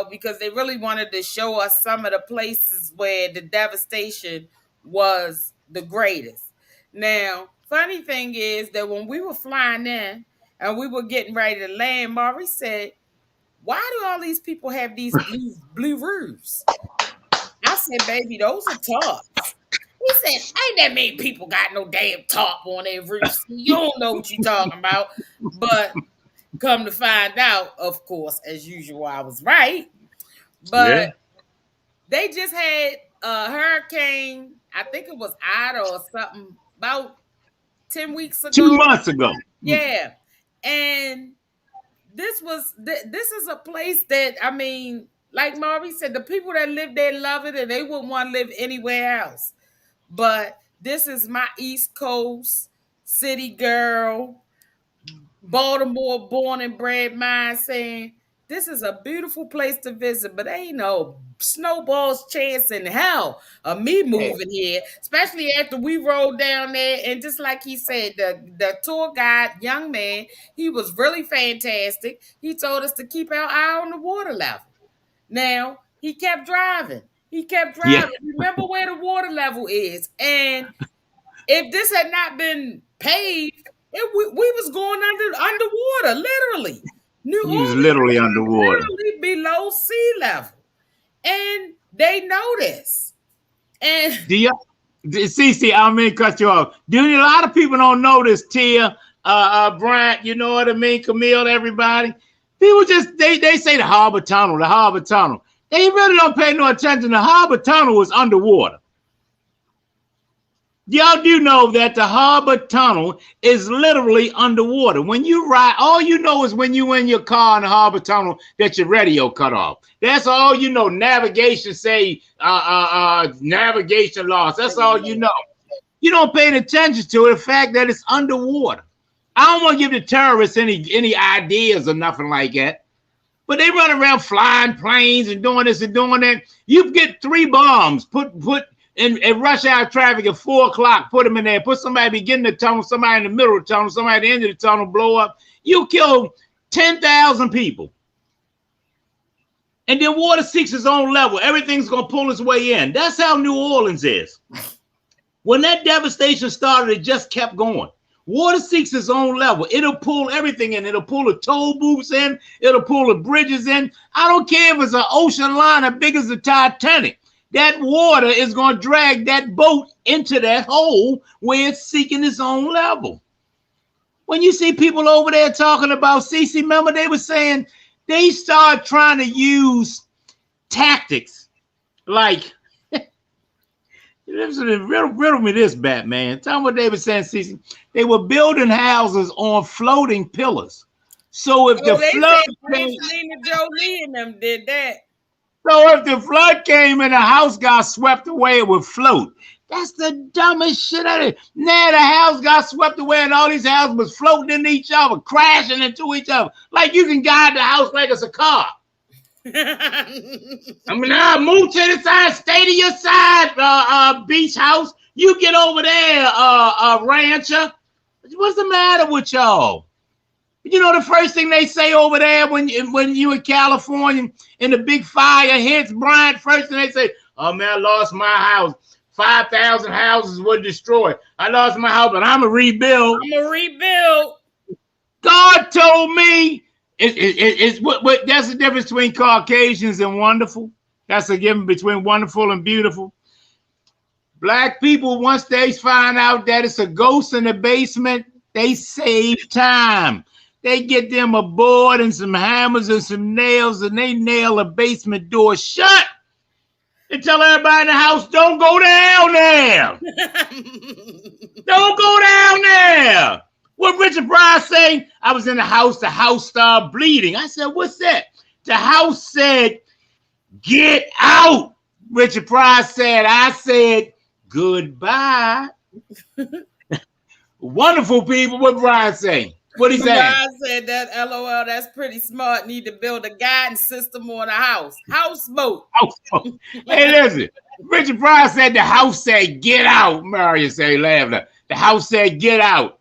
A: because they really wanted to show us some of the places where the devastation was the greatest. Now, funny thing is that when we were flying in and we were getting ready to land, Maury said, "Why do all these people have these blue roofs?" I said, "Baby, those are tops." He said, "Ain't that many people got no damn top on their roofs. You don't know what you're talking about." But come to find out, of course, as usual, I was right. But they just had a hurricane, I think it was Ida or something, about 10 weeks ago.
B: 2 months ago.
A: Yeah. And this is a place that, like Maury said, the people that live there love it and they wouldn't want to live anywhere else. But this is my East Coast city girl, Baltimore born and bred mind saying, this is a beautiful place to visit, but ain't no snowball's chance in hell of me moving here, especially after we rolled down there. And just like he said, the tour guide, young man, he was really fantastic. He told us to keep our eye on the water level. Now, he kept driving. Yeah. Remember where the water level is. And if this had not been paved, we was going underwater, literally.
B: New Orleans was literally underwater.
A: Literally below sea level. And they know this. And
B: Cece, I mean cut you off. A lot of people don't know this, Tia, Bryant, you know what I mean, Camille, everybody. People just they say the harbor tunnel. They really don't pay no attention. The harbor tunnel was underwater. Y'all do know that the harbor tunnel is literally underwater. When you ride, all you know is when you in your car in the harbor tunnel that your radio cut off. That's all you know. Navigation say navigation lost. That's all you know. You don't pay attention to it, the fact that it's underwater. I don't want to give the terrorists any ideas or nothing like that. But they run around flying planes and doing this and doing that. You get 3 bombs put in rush hour traffic at 4 o'clock, put them in there, put somebody beginning the tunnel, somebody in the middle of the tunnel, somebody at the end of the tunnel, blow up. You kill 10,000 people. And then water seeks its own level. Everything's going to pull its way in. That's how New Orleans is. When that devastation started, it just kept going. Water seeks its own level. It'll pull everything in. It'll pull the toll booths in. It'll pull the bridges in. I don't care if it's an ocean liner big as the Titanic. That water is going to drag that boat into that hole where it's seeking its own level. When you see people over there talking about CC, remember they were saying they started trying to use tactics like, riddle me this, Batman. Tell me what they were saying, CC. They were building houses on floating pillars. So if the flood came,
A: Angelina Jolie and them did that.
B: So if the flood came and the house got swept away, it would float. That's the dumbest shit ever. Now the house got swept away and all these houses was floating into each other, crashing into each other. Like you can guide the house like it's a car. I mean, move to the side, stay to your side, beach house. You get over there, rancher. What's the matter with y'all? You know the first thing they say over there when you in California and the big fire hits, Brian, first thing they say, oh man, I lost my house. 5,000 houses were destroyed. I lost my house, but I'm a rebuild. God told me it's what that's the difference between Caucasians and wonderful. That's the difference between wonderful and beautiful. Black people, once they find out that it's a ghost in the basement, they save time. They get them a board and some hammers and some nails, and they nail a basement door shut. They tell everybody in the house, don't go down there. Don't go down there. What Richard Pryor say? I was in the house started bleeding. I said, what's that? The house said, get out. Richard Pryor said, I said, goodbye. Wonderful people. What Brian say? What he saying?
A: Brian said that LOL, that's pretty smart. Need to build a guidance system on a house. Houseboat.
B: Hey, listen. Richard Pryor said the house said get out. Mario said laughing. The house said get out.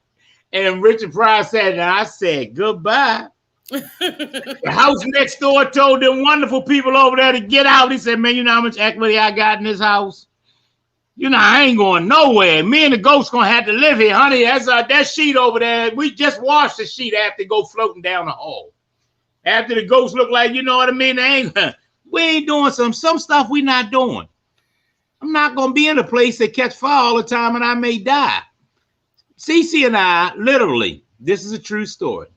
B: And Richard Pryor said, and I said goodbye. The house next door told them wonderful people over there to get out. He said, man, you know how much equity I got in this house? You know, I ain't going nowhere. Me and the ghost gonna have to live here, honey. That's that sheet over there. We just washed the sheet after it go floating down the hall. After the ghost look like, you know what I mean? We ain't doing some stuff we not doing. I'm not gonna be in a place that catch fire all the time and I may die. CC and I, literally, this is a true story.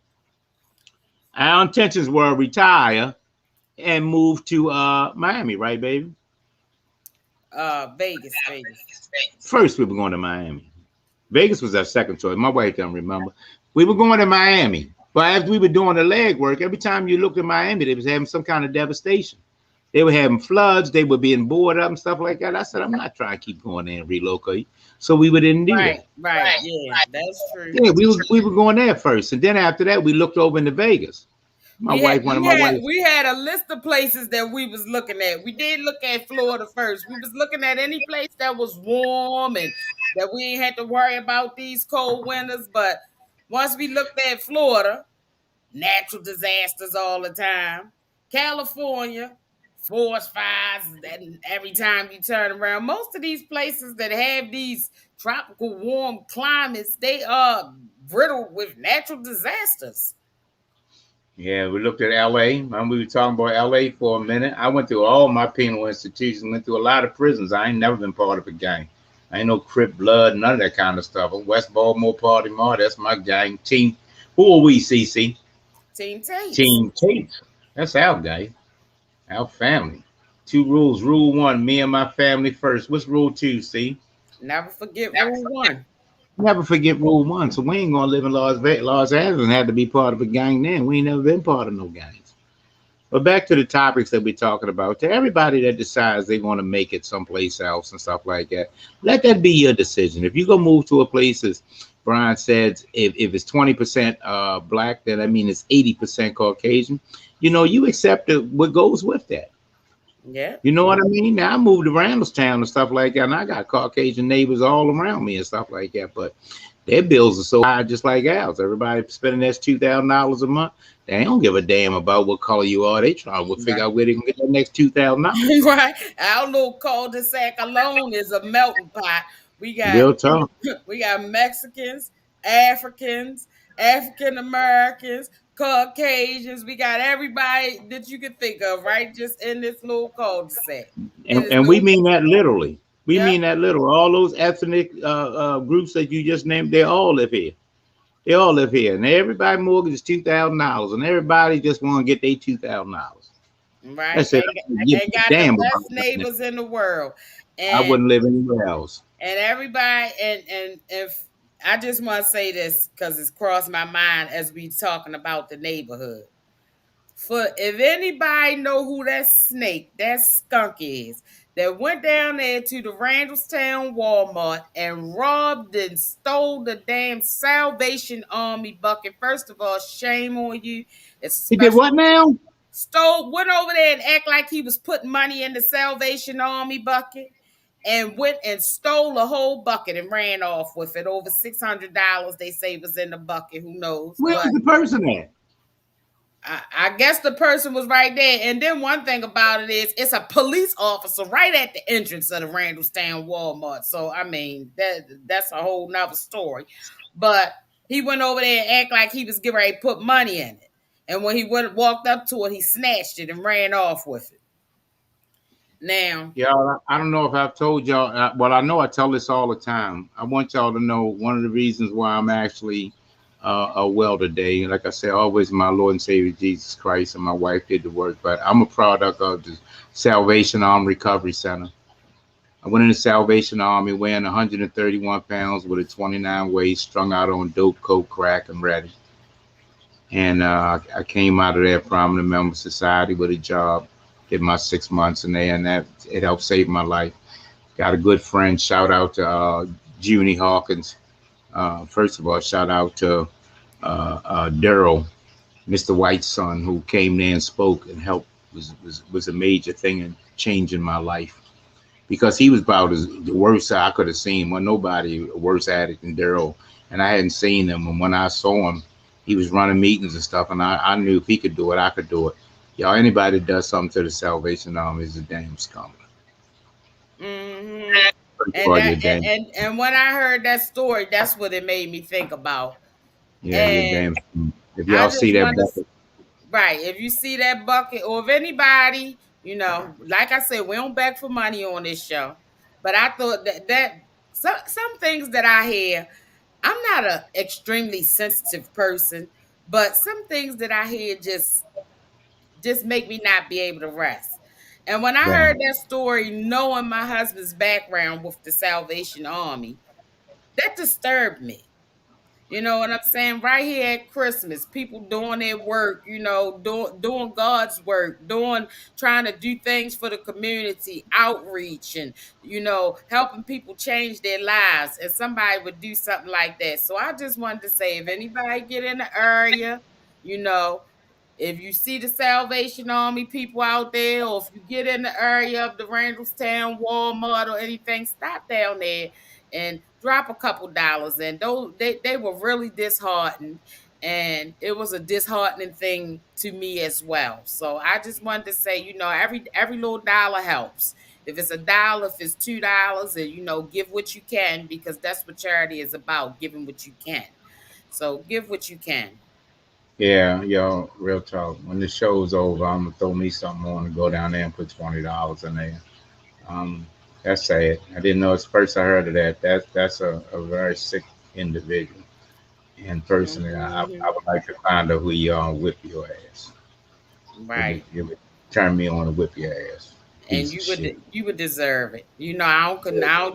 B: Our intentions were retire and move to Miami, right, baby?
A: Vegas.
B: First, we were going to Miami. Vegas was our second choice. My wife don't remember. We were going to Miami. But as we were doing the leg work, every time you looked at Miami, they was having some kind of devastation. They were having floods. They were being boarded up and stuff like that. I said, I'm not trying to keep going there and relocate. So we didn't do that.
A: Right. Yeah, that's true.
B: Yeah, we were going there first. And then after that, we looked over into Vegas. We had
A: a list of places that we was looking at. We did look at Florida first. We was looking at any place that was warm and that we ain't had to worry about these cold winters. But once we looked at Florida, natural disasters all the time. California, forest fires every time you turn around. Most of these places that have these tropical warm climates, they are riddled with natural disasters.
B: Yeah, we looked at LA. We were talking about LA for a minute. I went through all my penal institutions, went through a lot of prisons. I ain't never been part of a gang. I ain't no Crip blood, none of that kind of stuff. West Baltimore Party Mar, that's my gang. Team, who are we, CC?
A: Team Tate.
B: Team Tate. That's our guy. Our family. 2 rules. Rule 1, me and my family first. What's rule 2, see?
A: Never forget rule 1.
B: Never forget rule 1. So we ain't gonna live in Los Angeles and have to be part of a gang then. We ain't never been part of no gangs. But back to the topics that we're talking about. To everybody that decides they want to make it someplace else and stuff like that, let that be your decision. If you go move to a place, as Brian said, if it's 20% black, then I mean it's 80% Caucasian. You know, you accept what goes with that.
A: Yeah.
B: You know what I mean? Now I moved to Randallstown and stuff like that, and I got Caucasian neighbors all around me and stuff like that. But Their bills are so high, just like ours. Everybody spending that's $2,000 a month. They don't give a damn about what color you are. They trying to figure
A: Right.
B: out where they can get that next $2,000 from.
A: Right. Our little cul-de-sac alone is a melting pot. We got
B: Real talk.
A: we got Mexicans, Africans, African Americans, Caucasians. We got everybody that you can think of, right? Just in this little cul-de-sac. And it's
B: And we
A: no,
B: mean that literally. We
A: yep,
B: mean that literal. All those ethnic groups that you just named, they all live here. They all live here, and everybody mortgage is $2,000, and everybody just want to get their $2,000.
A: right.
B: That's it. I don't give
A: And
B: a
A: got the
B: damn about
A: best
B: nothing else.
A: neighbors in the world.
B: I
A: And
B: wouldn't live anywhere else.
A: everybody and if I just want to say this because it's crossed my mind as we talking about the neighborhood. For if anybody know who that snake, that skunk is, that went down there to the Randallstown Walmart and robbed and stole the damn Salvation Army bucket. First of all, shame on you. It's a
B: He did
A: special
B: what now?
A: went over there and act like he was putting money in the Salvation Army bucket and went and stole a whole bucket and ran off with it. Over $600 they say was in the bucket. Who knows?
B: Where was
A: But
B: the person at?
A: I guess the person was right there. And then one thing about it is it's a police officer right at the entrance of the Randallstown Walmart. So I mean that's a whole nother story. But he went over there and act like he was getting ready to put money in it. And when he walked up to it, he snatched it and ran off with it. Now,
B: Yeah, I don't know if I've told y'all. Well, I know I tell this all the time. I want y'all to know one of the reasons why I'm actually well today. Like I said, always my Lord and Savior Jesus Christ and my wife did the work. But I'm a product of the Salvation Army Recovery Center. I went in the Salvation Army weighing 131 pounds with a 29 waist, strung out on dope, coke, crack, and ready. And I came out of there prominent member society with a job. Did my 6 months in there, and that it helped save my life. Got a good friend. Shout out to Junie Hawkins. First of all, shout out to Daryl, Mr. White's son, who came there and spoke and helped. Was a major thing in changing my life because he was about as the worst I could have seen. Well, nobody worse addict than Daryl, and I hadn't seen him. And when I saw him, he was running meetings and stuff, and I knew if he could do it, I could do it. Y'all, anybody that does something to the Salvation Army is a damn scum.
A: mm-hmm.
B: First of all, you're damn.
A: And when I heard that story, that's what it made me think about.
B: Yeah, you're
A: And
B: damn scum. If
A: I
B: y'all
A: just
B: see that
A: want to,
B: bucket,
A: right, if you see that bucket, or if anybody, like I said, we don't beg for money on this show. But I thought that some things that I hear, I'm not a extremely sensitive person, but some things that I hear just make me not be able to rest. And when I
B: damn.
A: heard that story, knowing my husband's background with the Salvation Army, that disturbed me. You know what I'm saying? Right here at Christmas, people doing their work, doing God's work, trying to do things for the community, outreach, and helping people change their lives. And somebody would do something like that. So I just wanted to say, if anybody get in the area, you know, if you see the Salvation Army people out there, or if you get in the area of the Randallstown Walmart or anything, stop down there and drop a couple dollars. And those they were really disheartened, and it was a disheartening thing to me as well. So I just wanted to say, every little dollar helps. If it's $1, if it's $2, and give what you can, because that's what charity is about, giving what you can. So give what you can.
B: Yeah, yo, real talk. When the show's over, I'm gonna throw me something on and go down there and put $20 in there. Um, that's sad. I didn't know it's first I heard of that. That's a very sick individual. And personally,
A: Mhm.
B: I would like to find out who y'all whip your ass.
A: Right.
B: You would turn me on and whip your ass.
A: And
B: Piece of shit.
A: you would deserve it. I don't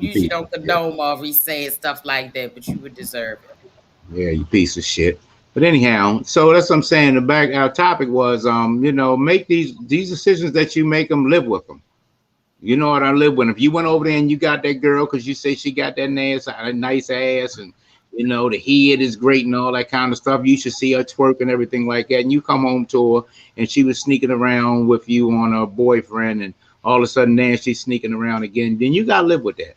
B: You
A: usually
B: piece
A: don't
B: of shit.
A: condone Maurice saying stuff like that, but you would deserve it.
B: Yeah, you piece of shit. But anyhow, so that's what I'm saying. The back our topic was make these decisions that you make them, live with them. You know what I live with. If you went over there and you got that girl because you say she got that nice ass, and the head is great and all that kind of stuff, you should see her twerk and everything like that. And you come home to her and she was sneaking around with you on her boyfriend, and all of a sudden now she's sneaking around again. Then you gotta live with that.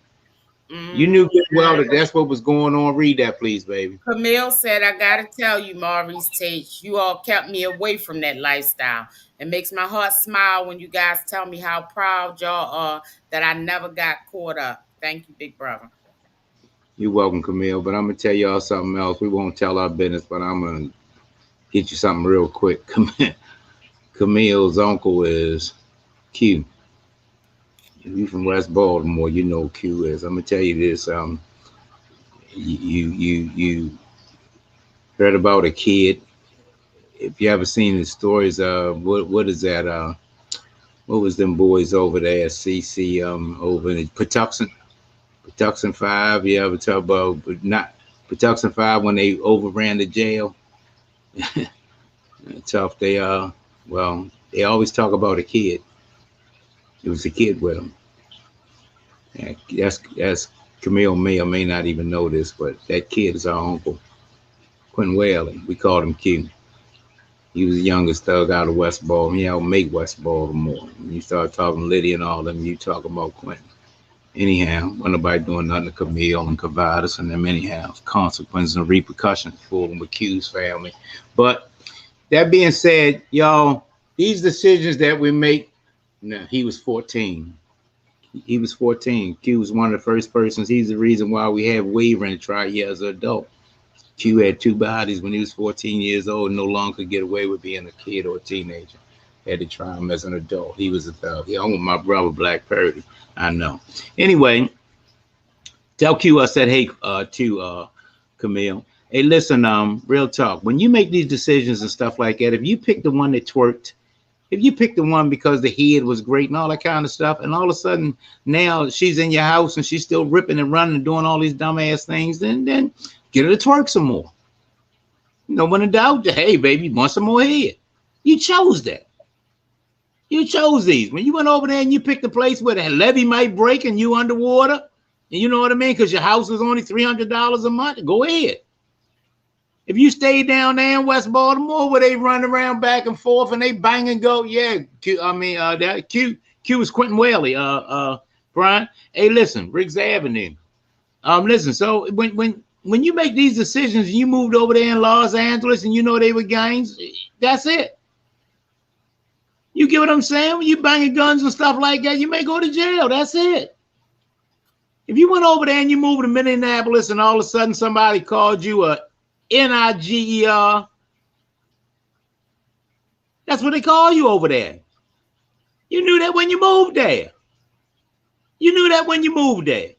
B: You
A: Mm-hmm.
B: knew good well that that's what was going on. Read that, please, baby.
A: Camille said, I gotta tell you, Maurice Tate, you all kept me away from that lifestyle. It makes my heart smile when you guys tell me how proud y'all are that I never got caught up. Thank you, big brother.
B: You're welcome, Camille. But I'm gonna tell y'all something else. We won't tell our business, but I'm gonna get you something real quick. Camille's uncle is Q. If you from West Baltimore, you know who Q is. I'm gonna tell you this. You heard about a kid. If you ever seen the stories, what is that? What was them boys over there? CC over in Patuxent, Patuxent Five. You ever talk about but not Patuxent Five when they overran the jail? Tough. They well, they always talk about a kid. It was a kid with them. Yeah, that's Camille may or may not even know this, but that kid is our uncle, Quentin Whaley. We called him Q. He was the youngest thug out of West Baltimore. He helped make West Baltimore. When you start talking Liddy and all them, you talk about Quentin. Anyhow, when nobody doing nothing to Camille and Cavadas and them anyhow. Consequences and repercussions for them with Q's family. But that being said, y'all, these decisions that we make, now he was 14. He was 14. Q was one of the first persons. He's the reason why we have wavering to try here as an adult. Q had two bodies when he was 14 years old and no longer could get away with being a kid or a teenager. Had to try him as an adult. He was a thug. He owned my brother, Black Purdy. I know. Anyway, tell Q I said, hey, to Camille. Hey, listen, real talk. When you make these decisions and stuff like that, if you pick the one that twerked, if you pick the one because the head was great and all that kind of stuff, and all of a sudden now she's in your house and she's still ripping and running and doing all these dumbass things, then get her to twerk some more. No one in doubt. Hey, baby, you want some more head? You chose that. You chose these. When you went over there and you picked a place where the levee might break and you underwater, and you know what I mean, because your house is only $300 a month, go ahead. If you stay down there in West Baltimore where they run around back and forth and they bang and go, yeah, that Q is Quentin Whaley, Brian. Hey, listen, Riggs Avenue. Listen, so when you make these decisions and you moved over there in Los Angeles and you know they were gangs, that's it. You get what I'm saying? When you banging guns and stuff like that, you may go to jail. That's it. If you went over there and you moved to Minneapolis and all of a sudden somebody called you a NIGER, that's what they call you over there. You knew that when you moved there. You knew that when you moved there.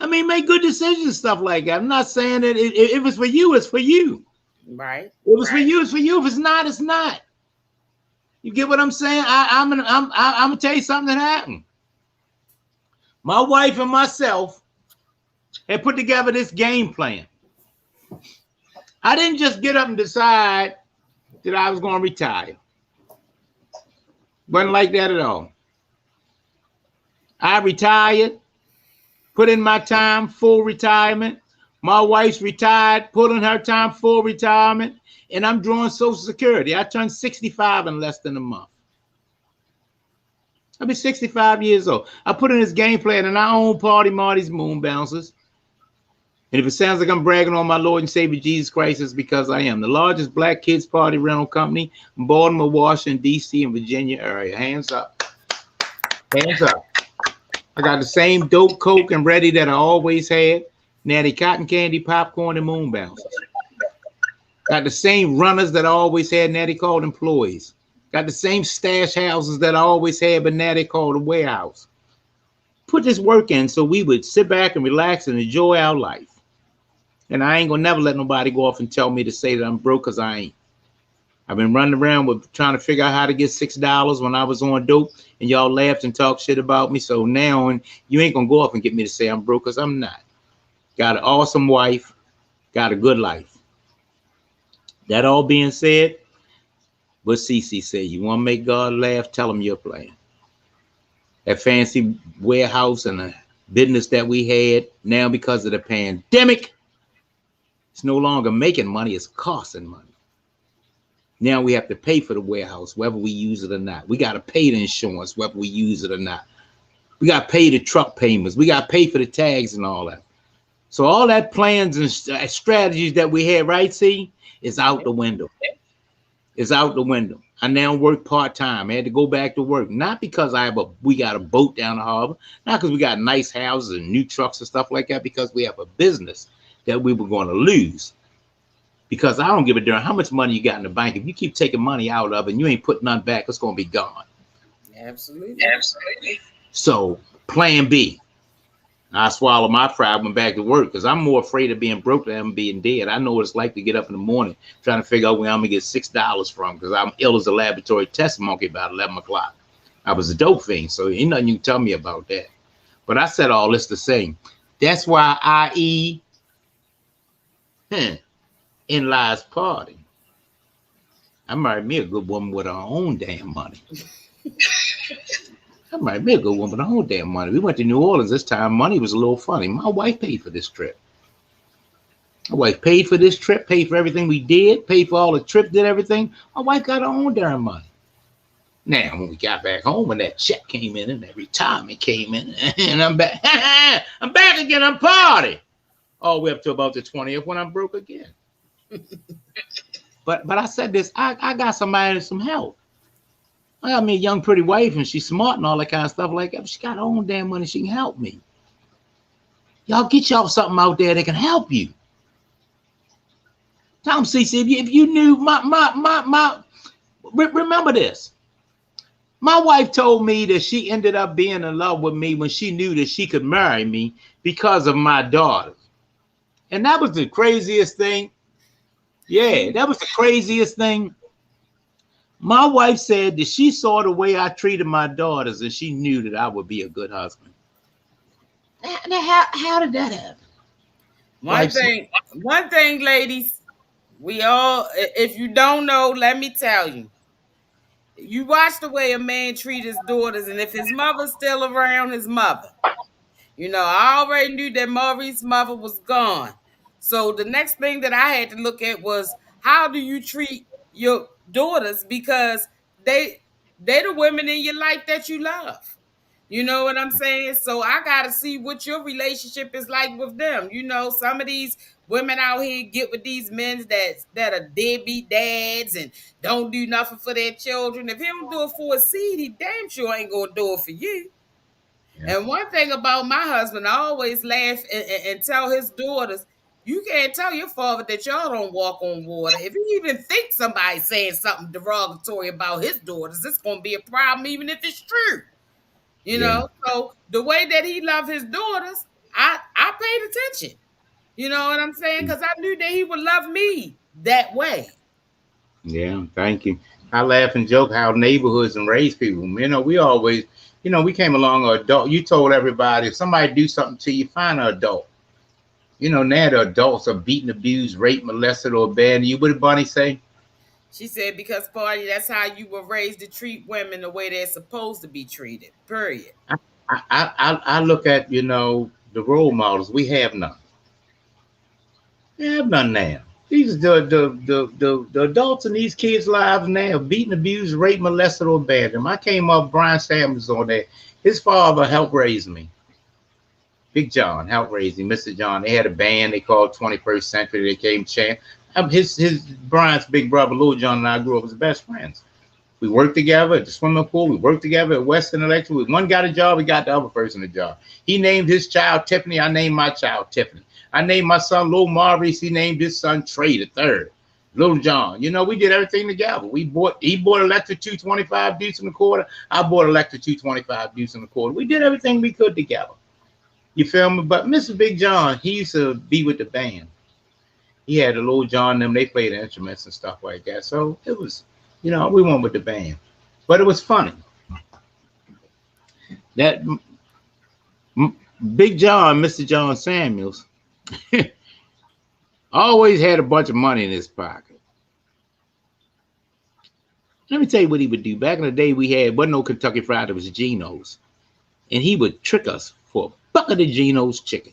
B: I mean, make good decisions, stuff like that. I'm not saying that if it's for you, it's for you.
A: Right.
B: If it's for you, it's for you. If it's not, it's not. You get what I'm saying? I'm gonna tell you something that happened. My wife and myself had put together this game plan. I didn't just get up and decide that I was going to retire. Wasn't like that at all. I retired, put in my time, full retirement. My wife's retired, put in her time, full retirement, and I'm drawing Social Security. I turned 65 in less than a month. I'll be 65 years old. I put in this game plan, and I own Party Marty's Moon Bouncers. And if it sounds like I'm bragging on my Lord and Savior Jesus Christ, it's because I am. The largest black kids party rental company in Baltimore, Washington, D.C., and Virginia area. Hands up. Hands up. I got the same dope, Coke, and Ready that I always had. Natty cotton candy, popcorn, and moon bouncers. Got the same runners that I always had, Natty called employees. Got the same stash houses that I always had, but Natty called a warehouse. Put this work in so we would sit back and relax and enjoy our life. And I ain't gonna never let nobody go off and tell me to say that I'm broke, because I ain't. I've been running around with trying to figure out how to get $6 when I was on dope, and y'all laughed and talked shit about me. So now, and you ain't gonna go off and get me to say I'm broke, because I'm not. Got an awesome wife, got a good life. That all being said, what CC said, you want to make God laugh, tell him your plan. That fancy warehouse and the business that we had, now because of the pandemic, it's no longer making money, it's costing money. Now we have to pay for the warehouse, whether we use it or not. We got to pay the insurance, whether we use it or not. We got to pay the truck payments. We got to pay for the tags and all that. So all that plans and strategies that we had, right, see, is out the window. It's out the window. I now work part-time. I had to go back to work, not because we got a boat down the harbor, not because we got nice houses and new trucks and stuff like that, because we have a business that we were going to lose. Because I don't give a darn how much money you got in the bank. If you keep taking money out of it and you ain't putting none back, it's going to be gone.
A: Absolutely.
B: So plan B. I swallowed my pride, went back to work because I'm more afraid of being broke than being dead. I know what it's like to get up in the morning trying to figure out where I'm going to get $6 from because I'm ill as a laboratory test monkey about 11 o'clock. I was a dope fiend, so ain't nothing you can tell me about that. But I said all this to say, that's why I.E. in lies party. I married me a good woman with her own damn money. I married me a good woman with her own damn money. We went to New Orleans this time. Money was a little funny. My wife paid for this trip. My wife paid for this trip, paid for everything we did, paid for all the trips, did everything. My wife got her own damn money. Now, when we got back home, when that check came in and that retirement came in, and I'm back, I'm back again, I'm party. All the way up to about the 20th when I'm broke again. But I said this, I got somebody some help. I got me a young pretty wife and she's smart and all that kind of stuff like that. But she got her own damn money, she can help me. Y'all get y'all something out there that can help you. Tom CC, if you knew remember this. My wife told me that she ended up being in love with me when she knew that she could marry me because of my daughter. And that was the craziest thing. Yeah, that was the craziest thing. My wife said that she saw the way I treated my daughters and she knew that I would be a good husband. How did that happen?
A: One thing, ladies, we all, if you don't know, let me tell you. You watch the way a man treat his daughters, and if his mother's still around, his mother. You know, I already knew that Maurice's mother was gone. So the next thing that I had to look at was, how do you treat your daughters? Because they're the women in your life that you love. You know what I'm saying? So I got to see what your relationship is like with them. You know, some of these women out here get with these men that are deadbeat dads and don't do nothing for their children. If he don't do it for a seed, he damn sure ain't going to do it for you. Yeah. And one thing about my husband, I always laugh and tell his daughters, you can't tell your father that y'all don't walk on water. If he even thinks somebody's saying something derogatory about his daughters, it's going to be a problem even if it's true. You know, so the way that he loved his daughters, I paid attention. You know what I'm saying? Because I knew that he would love me that way.
B: Yeah, thank you. I laugh and joke how neighborhoods and raise people. You know, we always, you know, we came along an adult. You told everybody, if somebody do something to you, find an adult. You know, now the adults are beaten, abused, raped, molested, or abandoned you. What did Bonnie say?
A: She said, because party, that's how you were raised to treat women the way they're supposed to be treated, period.
B: I look at, you know, the role models. We have none. We have none now. These are the adults in these kids' lives now, beaten, abused, raped, molested, or abandoned. I came up, Brian Samuels on that. His father helped raise me. Big John helped raise me, Mr. John. They had a band they called 21st Century. They came chant. His Brian's big brother, Little John, and I grew up as best friends. We worked together at the swimming pool. We worked together at Western Electric. One got a job, we got the other person a job. He named his child Tiffany. I named my child Tiffany. I named my son Lil Maurice. He named his son Trey the third. Little John. You know, we did everything together. He bought electric 225 deuce in the quarter. I bought electric 225 deuce in the quarter. We did everything we could together. You feel me? But Mr. Big John, he used to be with the band. He had a Little John and them, they played instruments and stuff like that. So it was, you know, we went with the band. But it was funny. That Big John, Mr. John Samuels, always had a bunch of money in his pocket. Let me tell you what he would do. Back in the day, wasn't no Kentucky Fried, it was Geno's. And he would trick us for a bucket of Geno's chicken.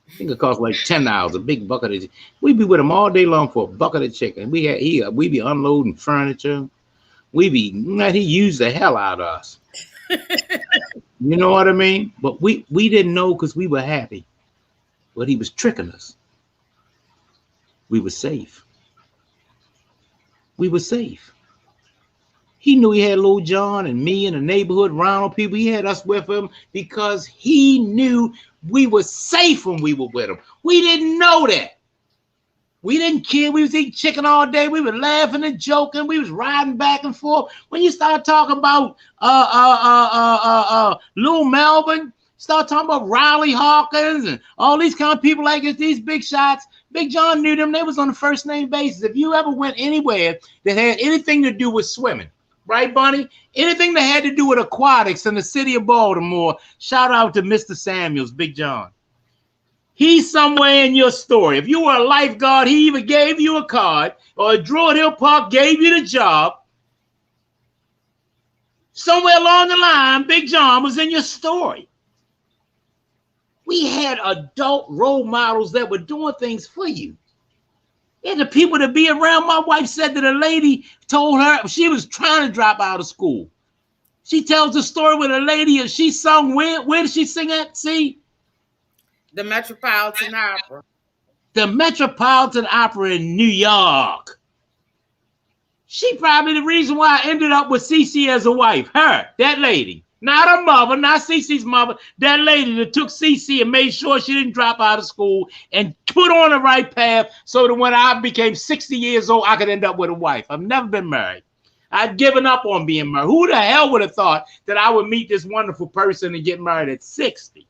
B: I think it cost like $10, a big bucket of. We'd be with him all day long for a bucket of chicken. We'd be unloading furniture. He used the hell out of us. You know what I mean? But we didn't know because we were happy. But he was tricking us. We were safe. We were safe. He knew he had Lil John and me and the neighborhood Ronald people. He had us with him because he knew we were safe when we were with him. We didn't know that. We didn't care. We was eating chicken all day. We were laughing and joking. We was riding back and forth. When you start talking about Lil Melvin, start talking about Riley Hawkins and all these kind of people like these big shots. Big John knew them. They was on the first name basis. If you ever went anywhere that had anything to do with swimming, right, Bunny? Anything that had to do with aquatics in the city of Baltimore, shout out to Mr. Samuels, Big John. He's somewhere in your story. If you were a lifeguard, he either gave you a card or Druid Hill Park gave you the job. Somewhere along the line, Big John was in your story. We had adult role models that were doing things for you. And the people to be around. My wife said that a lady told her she was trying to drop out of school. She tells the story with a lady and she sung, where did she sing at? See?
A: The Metropolitan Opera.
B: The Metropolitan Opera in New York. She probably the reason why I ended up with Cece as a wife. Her, that lady. Not her mother, not Cece's mother. That lady that took Cece and made sure she didn't drop out of school and put on the right path so that when I became 60 years old, I could end up with a wife. I've never been married. I'd given up on being married. Who the hell would have thought that I would meet this wonderful person and get married at 60?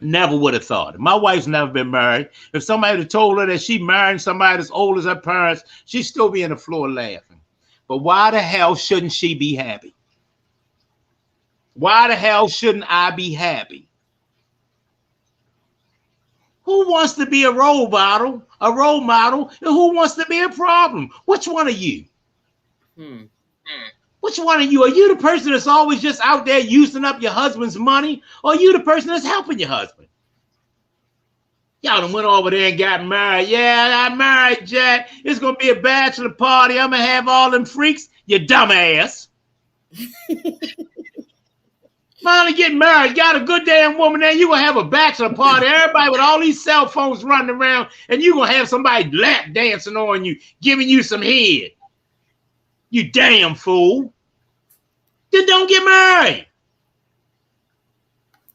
B: Never would have thought it. My wife's never been married. If somebody had told her that she married somebody as old as her parents, she'd still be on the floor laughing. But why the hell shouldn't she be happy? Why the hell shouldn't I be happy? Who wants to be a role model, and who wants to be a problem? Which one of you? Which one of you? Are you the person that's always just out there using up your husband's money? Or are you the person that's helping your husband? Y'all done went over there and got married. Yeah, I married Jack. It's going to be a bachelor party. I'm going to have all them freaks. You dumbass. Finally get married. Got a good damn woman there. You're going to have a bachelor party. Everybody with all these cell phones running around. And you're going to have somebody lap dancing on you, giving you some head. You damn fool. Then don't get married.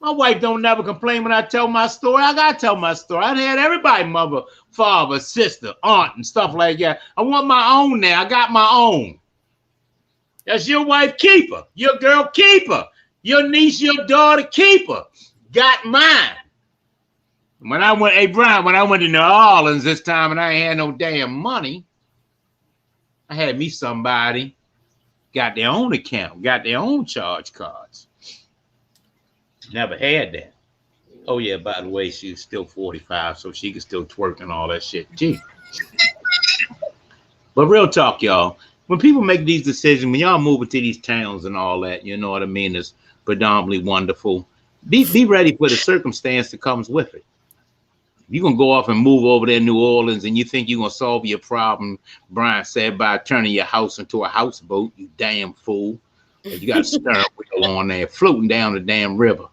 B: My wife don't never complain when I tell my story. I got to tell my story. I had everybody, mother, father, sister, aunt, and stuff like that. I want my own now. I got my own. That's your wife, keep her. Your girl, keep her. Your niece, your daughter, keep her. Got mine. When I went, hey, Brian, when I went to New Orleans this time and I ain't had no damn money, I had me somebody, got their own account, got their own charge cards. Never had that. Oh, yeah, by the way, she's still 45, so she can still twerk and all that shit. Gee. But real talk, y'all. When people make these decisions, when y'all move into these towns and all that, you know what I mean, it's predominantly wonderful. Be ready for the circumstance that comes with it. You're going to go off and move over there in New Orleans and you think you're going to solve your problem, Brian said, by turning your house into a houseboat, you damn fool. You got a stern wheel on there floating down the damn river.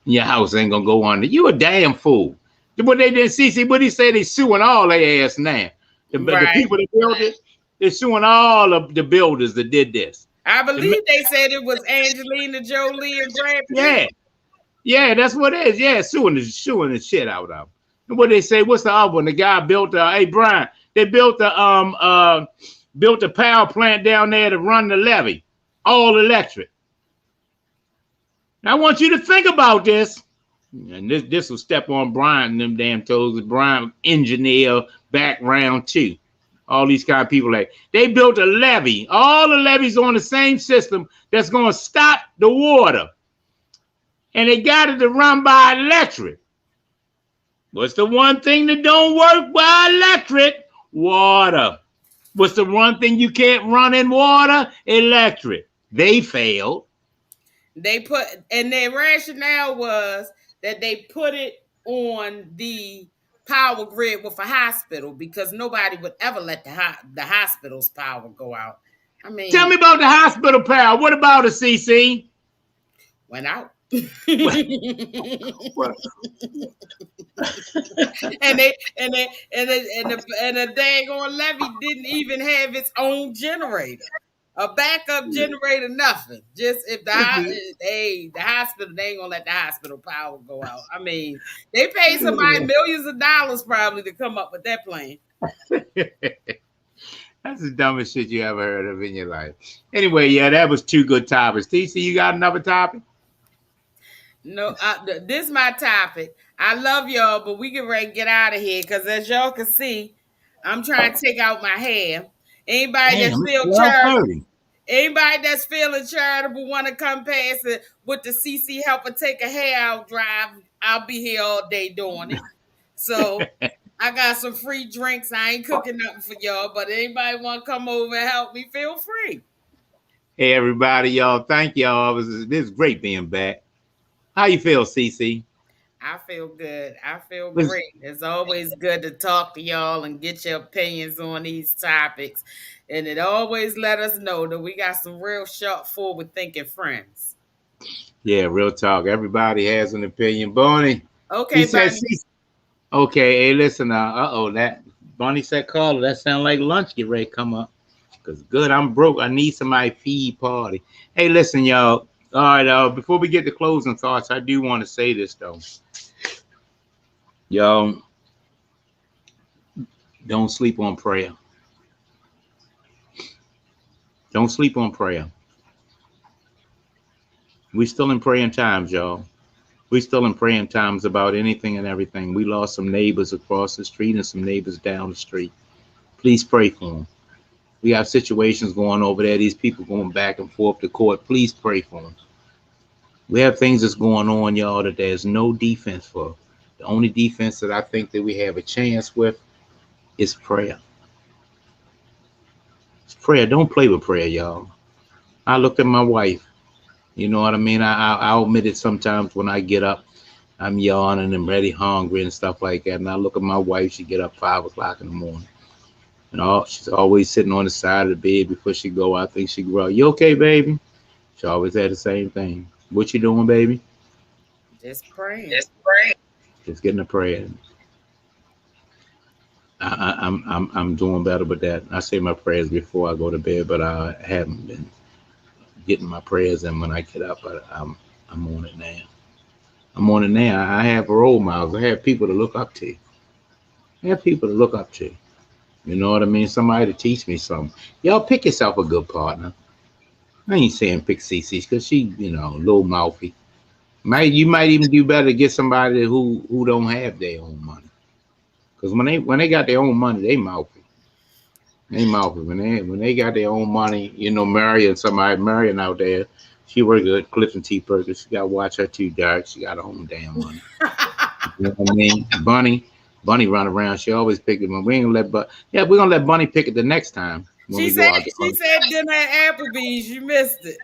B: Your house ain't going to go under. You a damn fool. What they did, CC, what he say? They suing all their ass now. The people that built it, they're suing all of the builders that did this.
A: I believe they said it was Angelina Jolie and Brad Pitt.
B: Yeah, that's what it is. Yeah, suing the shit out of them. What they say? What's the other one? The guy built hey Brian, they built a power plant down there to run the levee, all electric. Now I want you to think about this, and this will step on Brian and them damn toes. Brian engineer background too. All these kind of people they built a levee. All the levees on the same system that's going to stop the water, and they got it to run by electric. What's the one thing that don't work by electric? Water. What's the one thing you can't run in water? Electric. They failed.
A: And their rationale was that they put it on the power grid with a hospital because nobody would ever let the hospital's power go out. I mean,
B: tell me about the hospital power. What about it, CC?
A: went out.
B: Well, well,
A: And the daggone levee didn't even have its own generator, a backup generator, nothing. Just if the hospital, they ain't gonna let the hospital power go out. I mean, they paid somebody millions of dollars probably to come up with that plan.
B: that's the dumbest shit you ever heard of in your life. Anyway, yeah, that was two good topics. TC, you got another topic?
A: No, this is my topic. I love y'all, but we get ready to get out of here because as y'all can see, I'm trying to take out my hair. Anybody
B: Damn,
A: that's
B: it's
A: feel charitable,
B: 12:30.
A: anybody that's feeling charitable want to come past it with the CC helper take a hair out drive. I'll be here all day doing it. So I got some free drinks. I ain't cooking nothing for y'all, but anybody want to come over and help me, feel free.
B: Hey, everybody, y'all. Thank y'all. This is great being back. How you feel, CC?
A: I feel good. I feel great. It's always good to talk to y'all and get your opinions on these topics. And it always let us know that we got some real sharp, forward thinking friends.
B: Yeah, real talk. Everybody has an opinion. Bonnie, he
A: Okay,
B: said,
A: Bunny.
B: CC. Okay, hey, listen now. That Bonnie said, caller. That sound like lunch get ready to come up. Cause good, I'm broke. I need somebody feed party. Hey, listen, y'all. All right, before we get to closing thoughts, I do want to say this though. Y'all, don't sleep on prayer. Don't sleep on prayer. We still in praying times, y'all. We still in praying times about anything and everything. We lost some neighbors across the street and some neighbors down the street. Please pray for them. We have situations going over there. These people going back and forth to court. Please pray for them. We have things that's going on, y'all, that there's no defense for. The only defense that I think that we have a chance with is prayer. It's prayer. Don't play with prayer, y'all. I looked at my wife. You know what I mean? I'll admit it sometimes when I get up, I'm yawning and ready, hungry and stuff like that. And I look at my wife. She get up 5 o'clock in the morning. And she's always sitting on the side of the bed before she go. I think she grow. You okay, baby? She always had the same thing. What you doing, baby?
A: Just praying.
B: Just getting a prayer. I'm doing better with that. I say my prayers before I go to bed, but I haven't been getting my prayers in when I get up. But I'm on it now. I'm on it now. I have role models. I have people to look up to. I have people to look up to. You know what I mean? Somebody to teach me something. Y'all pick yourself a good partner. I ain't saying pick CC because she, a little mouthy. You might even do better to get somebody who don't have their own money. Because when they got their own money, they mouthy. They mouthy. When they got their own money, Marion out there, she work at Clifton Tea Perkins. She got to watch her too dark. She got her own damn money. You know what I mean? Bunny run around. She always pick it. We ain't gonna we're gonna let Bunny pick it the next time when
A: She
B: we go
A: said
B: out.
A: she said dinner at Applebee's. You missed it.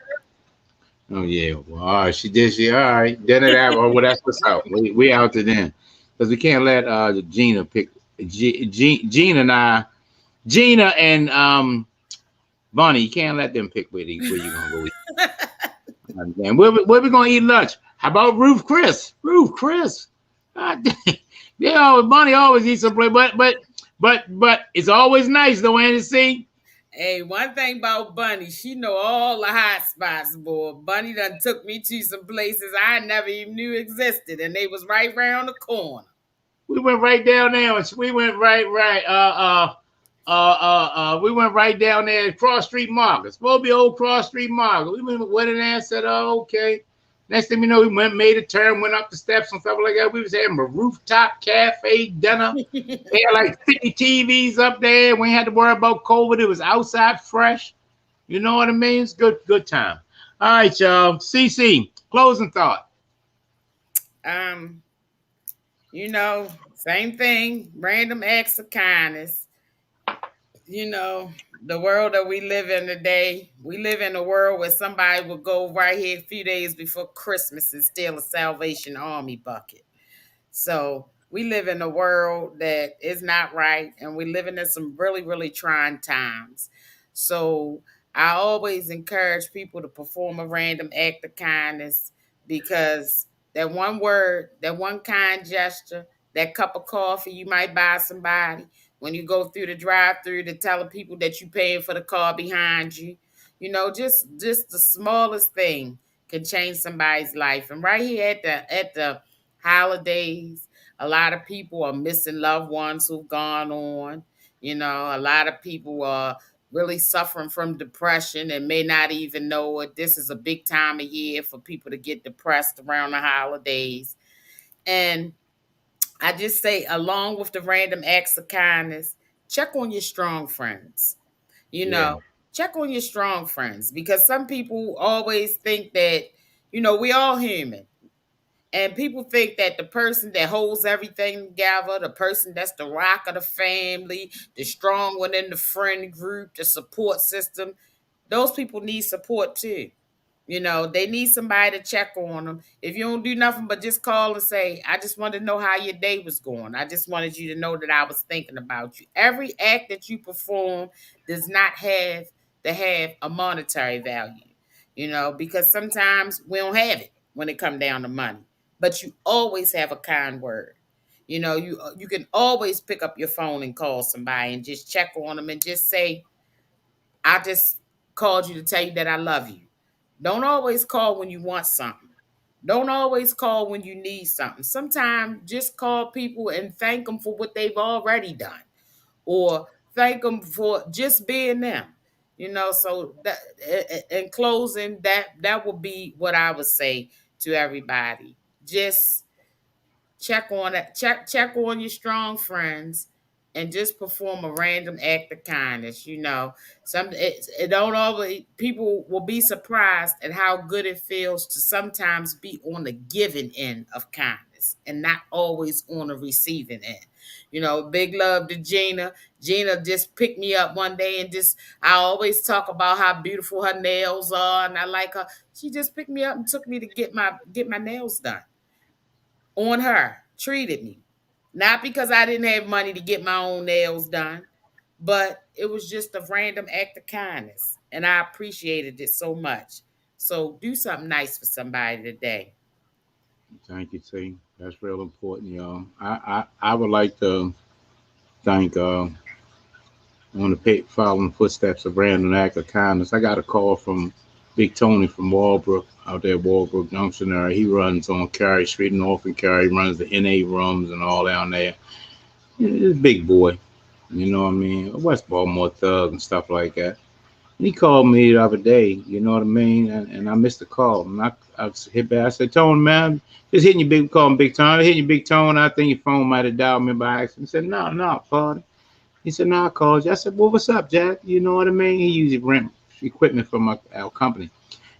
B: Oh yeah, well, all right, she did. She all right. Then it out. Oh, well, that's what's out. We out to then, because we can't let Gina pick. Gina and Bonnie. You can't let them pick where you gonna go eat. And where we gonna eat lunch? How about Ruth Chris? Ruth Chris. Yeah, Bonnie always eats someplace, but it's always nice though, Andy. See.
A: Hey, one thing about Bunny, she know all the hot spots, boy. Bunny done took me to some places I never even knew existed, and they was right around the corner.
B: We went right down there. We went right. We went right down there at Cross Street Market. Supposed to be old Cross Street Market. We went in there and said, "Oh, okay." Next thing we know, we made a turn, went up the steps and stuff like that. We was having a rooftop cafe dinner. They had like 50 TVs up there. We ain't had to worry about COVID. It was outside fresh. You know what I mean? It's good time. All right, y'all. CC, closing thought.
A: Same thing. Random acts of kindness. The world that we live in today, we live in a world where somebody will go right here a few days before Christmas and steal a Salvation Army bucket. So we live in a world that is not right, and we're living in some really, really trying times. So I always encourage people to perform a random act of kindness. because that one word, that one kind gesture, that cup of coffee you might buy somebody when you go through the drive-through to telling people that you paying for the car behind you. Just the smallest thing can change somebody's life. And right here at the holidays, a lot of people are missing loved ones who've gone on. A lot of people are really suffering from depression and may not even know it. This is a big time of year for people to get depressed around the holidays. And I just say, along with the random acts of kindness, check on your strong friends. You
B: Yeah.
A: know, check on your strong friends, because some people always think that, we all human. And people think that the person that holds everything together, the person that's the rock of the family, the strong one in the friend group, the support system, those people need support too. They need somebody to check on them. If you don't do nothing but just call and say, I just wanted to know how your day was going. I just wanted you to know that I was thinking about you. Every act that you perform does not have to have a monetary value, because sometimes we don't have it when it come down to money. But you always have a kind word. You can always pick up your phone and call somebody and just check on them and just say, I just called you to tell you that I love you. Don't always call when you want something. Don't always call when you need something. Sometimes just call people and thank them for what they've already done, or thank them for just being them. So that, in closing, that would be what I would say to everybody. Just check on it, check on your strong friends, and just perform a random act of kindness. It don't always, people will be surprised at how good it feels to sometimes be on the giving end of kindness and not always on the receiving end. Big love to Gina just picked me up one day, and just, I always talk about how beautiful her nails are and I like her. She just picked me up and took me to get my nails done on her, treated me. Not because I didn't have money to get my own nails done, but it was just a random act of kindness. And I appreciated it so much. So do something nice for somebody today.
B: Thank you, T. That's real important, y'all. I would like to thank on the following footsteps of random act of kindness. I got a call from Big Tony from Walbrook, out there, Walbrook Junction area. He runs on Cary Street, North and Cary, runs the NA rooms and all down there. He's a big boy, you know what I mean? A West Baltimore thug and stuff like that. And he called me the other day, you know what I mean? And I missed the call. And I hit back. I said, Tony, man, just hitting your big, call him Big Tony. Hitting your Big Tony. I think your phone might have dialed me by accident. He said, no, party. He said, no, I called you. I said, well, what's up, Jack? You know what I mean? He usually rent equipment from our company.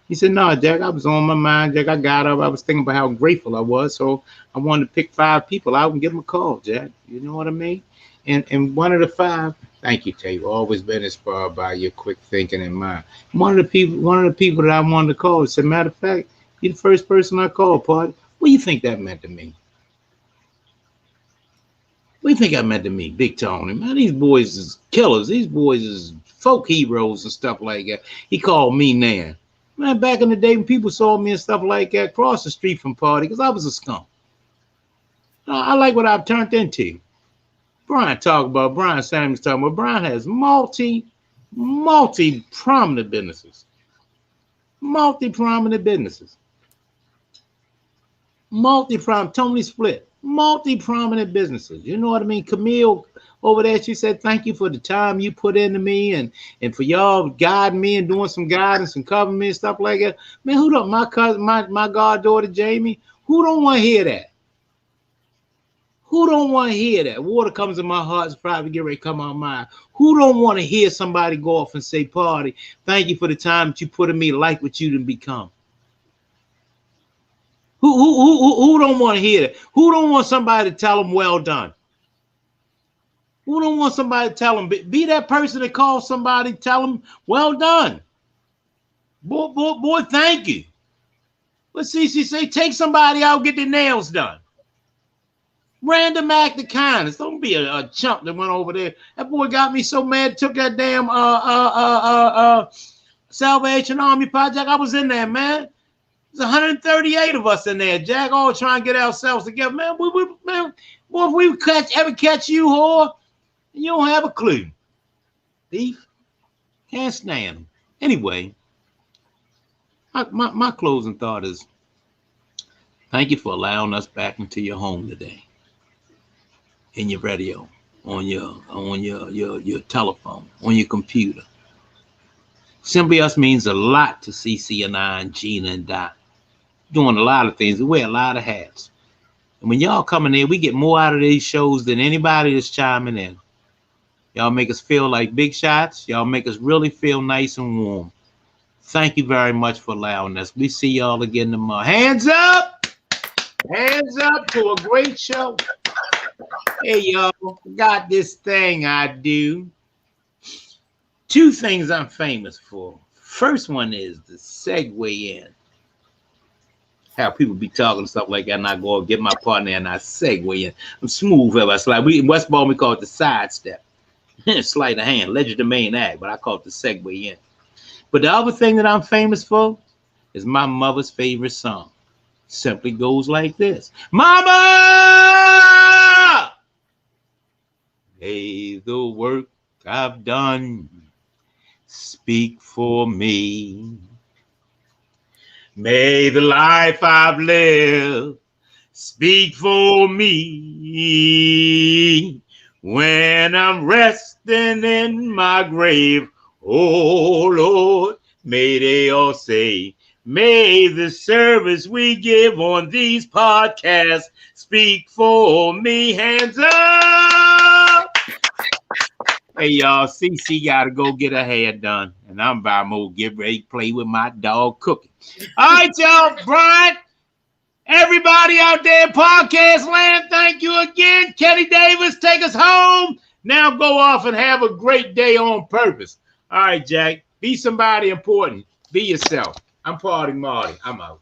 B: He said, no, Jack, I was on my mind, Jack. I got up. I was thinking about how grateful I was. So I wanted to pick 5 people out and give them a call, Jack. You know what I mean? And one of the 5, thank you, Tay. You've always been inspired by your quick thinking and mind. One of the people that I wanted to call said, matter of fact, you're the first person I called, Party. What do you think that meant to me? What do you think that meant to me, Big Tony? Man, these boys is killers. These boys is folk heroes and stuff like that. He called me now. Man, back in the day when people saw me and stuff like that, across the street from Party, because I was a skunk. I like what I've turned into. Brian Samuels talking about, Brian has multi prominent businesses. Multi-prominent, Tony Split, multi-prominent businesses. You know what I mean? Camille over there, she said, thank you for the time you put into me and for y'all guiding me and doing some guidance and covering me and stuff like that. Man, who don't, my cousin, my goddaughter, Jamie, who don't want to hear that? Who don't want to hear that? Water comes in my heart, it's probably get ready to come out of mine. Who don't want to hear somebody go off and say, Party, thank you for the time that you put in me, like what you done become? Who don't want to hear that? Who don't want somebody to tell them well done? Who don't want somebody to tell them, be that person that calls somebody, tell them well done. Boy, thank you. Let's see, she say, take somebody out, get their nails done. Random act of kindness. Don't be a chump that went over there. That boy got me so mad, took that damn Salvation Army project. I was in there, man. There's 138 of us in there, Jack, all trying to get ourselves together. Man, man, boy, if we ever catch you, whore, you don't have a clue. Thief. Can't stand them. Anyway, my closing thought is, thank you for allowing us back into your home today. In your radio, on your telephone, on your computer. Simply Us means a lot to CC and I and Gina and Dot. Doing a lot of things. We wear a lot of hats. And when y'all coming in, we get more out of these shows than anybody that's chiming in. Y'all make us feel like big shots. Y'all make us really feel nice and warm. Thank you very much for allowing us. We see y'all again tomorrow. Hands up! Hands up to a great show. Hey, y'all, got this thing I do. 2 things I'm famous for. First one is the segue in. How people be talking stuff like that, and I go get my partner and I segue in. I'm smooth ever. It's like in West Ball, we call it the sidestep. Sleight of hand, legend of main act, but I call it the segue in. But the other thing that I'm famous for is my mother's favorite song. Simply goes like this. Mama! May the work I've done speak for me. May the life I've lived speak for me. When I'm resting in my grave, oh Lord, may they all say, may the service we give on these podcasts speak for me. Hands up! Hey, y'all, CC got to go get her hair done. And I'm about to get ready to play with my dog, Cookie. All right, y'all, Brian. Everybody out there in podcast land, thank you again. Kenny Davis, take us home. Now go off and have a great day on purpose. All right, Jack, be somebody important. Be yourself. I'm Party Marty. I'm out.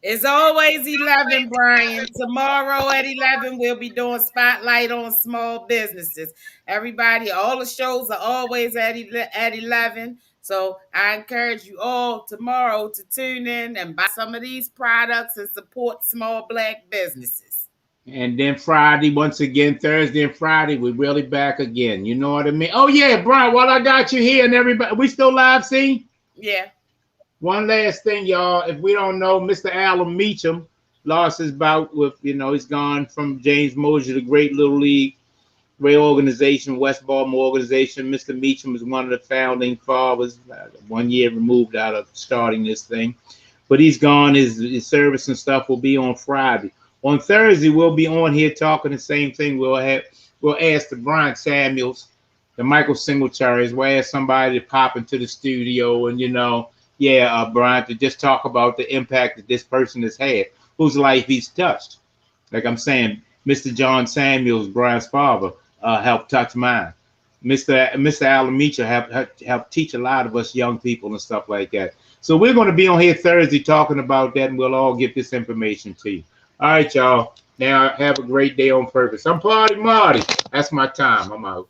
A: It's always 11, Brian. Tomorrow at 11, we'll be doing Spotlight on Small Businesses. Everybody, all the shows are always at 11. So I encourage you all tomorrow to tune in and buy some of these products and support small Black businesses.
B: And then Friday, once again, Thursday and Friday, we're really back again. You know what I mean? Oh, yeah, Brian, while I got you here and everybody, we still live, see?
A: Yeah.
B: One last thing, y'all. If we don't know, Mr. Alan Meacham lost his bout with, he's gone from James Mosier, the great Little League, great organization, West Baltimore organization. Mr. Meacham is one of the founding fathers, 1 year removed out of starting this thing. But he's gone. His service and stuff will be on Friday. On Thursday, we'll be on here talking the same thing. We'll ask the Brian Samuels, the Michael Singletaries. We'll ask somebody to pop into the studio and, Brian, to just talk about the impact that this person has had, whose life he's touched. Like I'm saying, Mr. John Samuels, Brian's father, helped touch mine. Mr. Alan Meacham helped teach a lot of us young people and stuff like that. So we're going to be on here Thursday talking about that, and we'll all get this information to you. All right, y'all. Now have a great day on purpose. I'm Party Marty. That's my time. I'm out.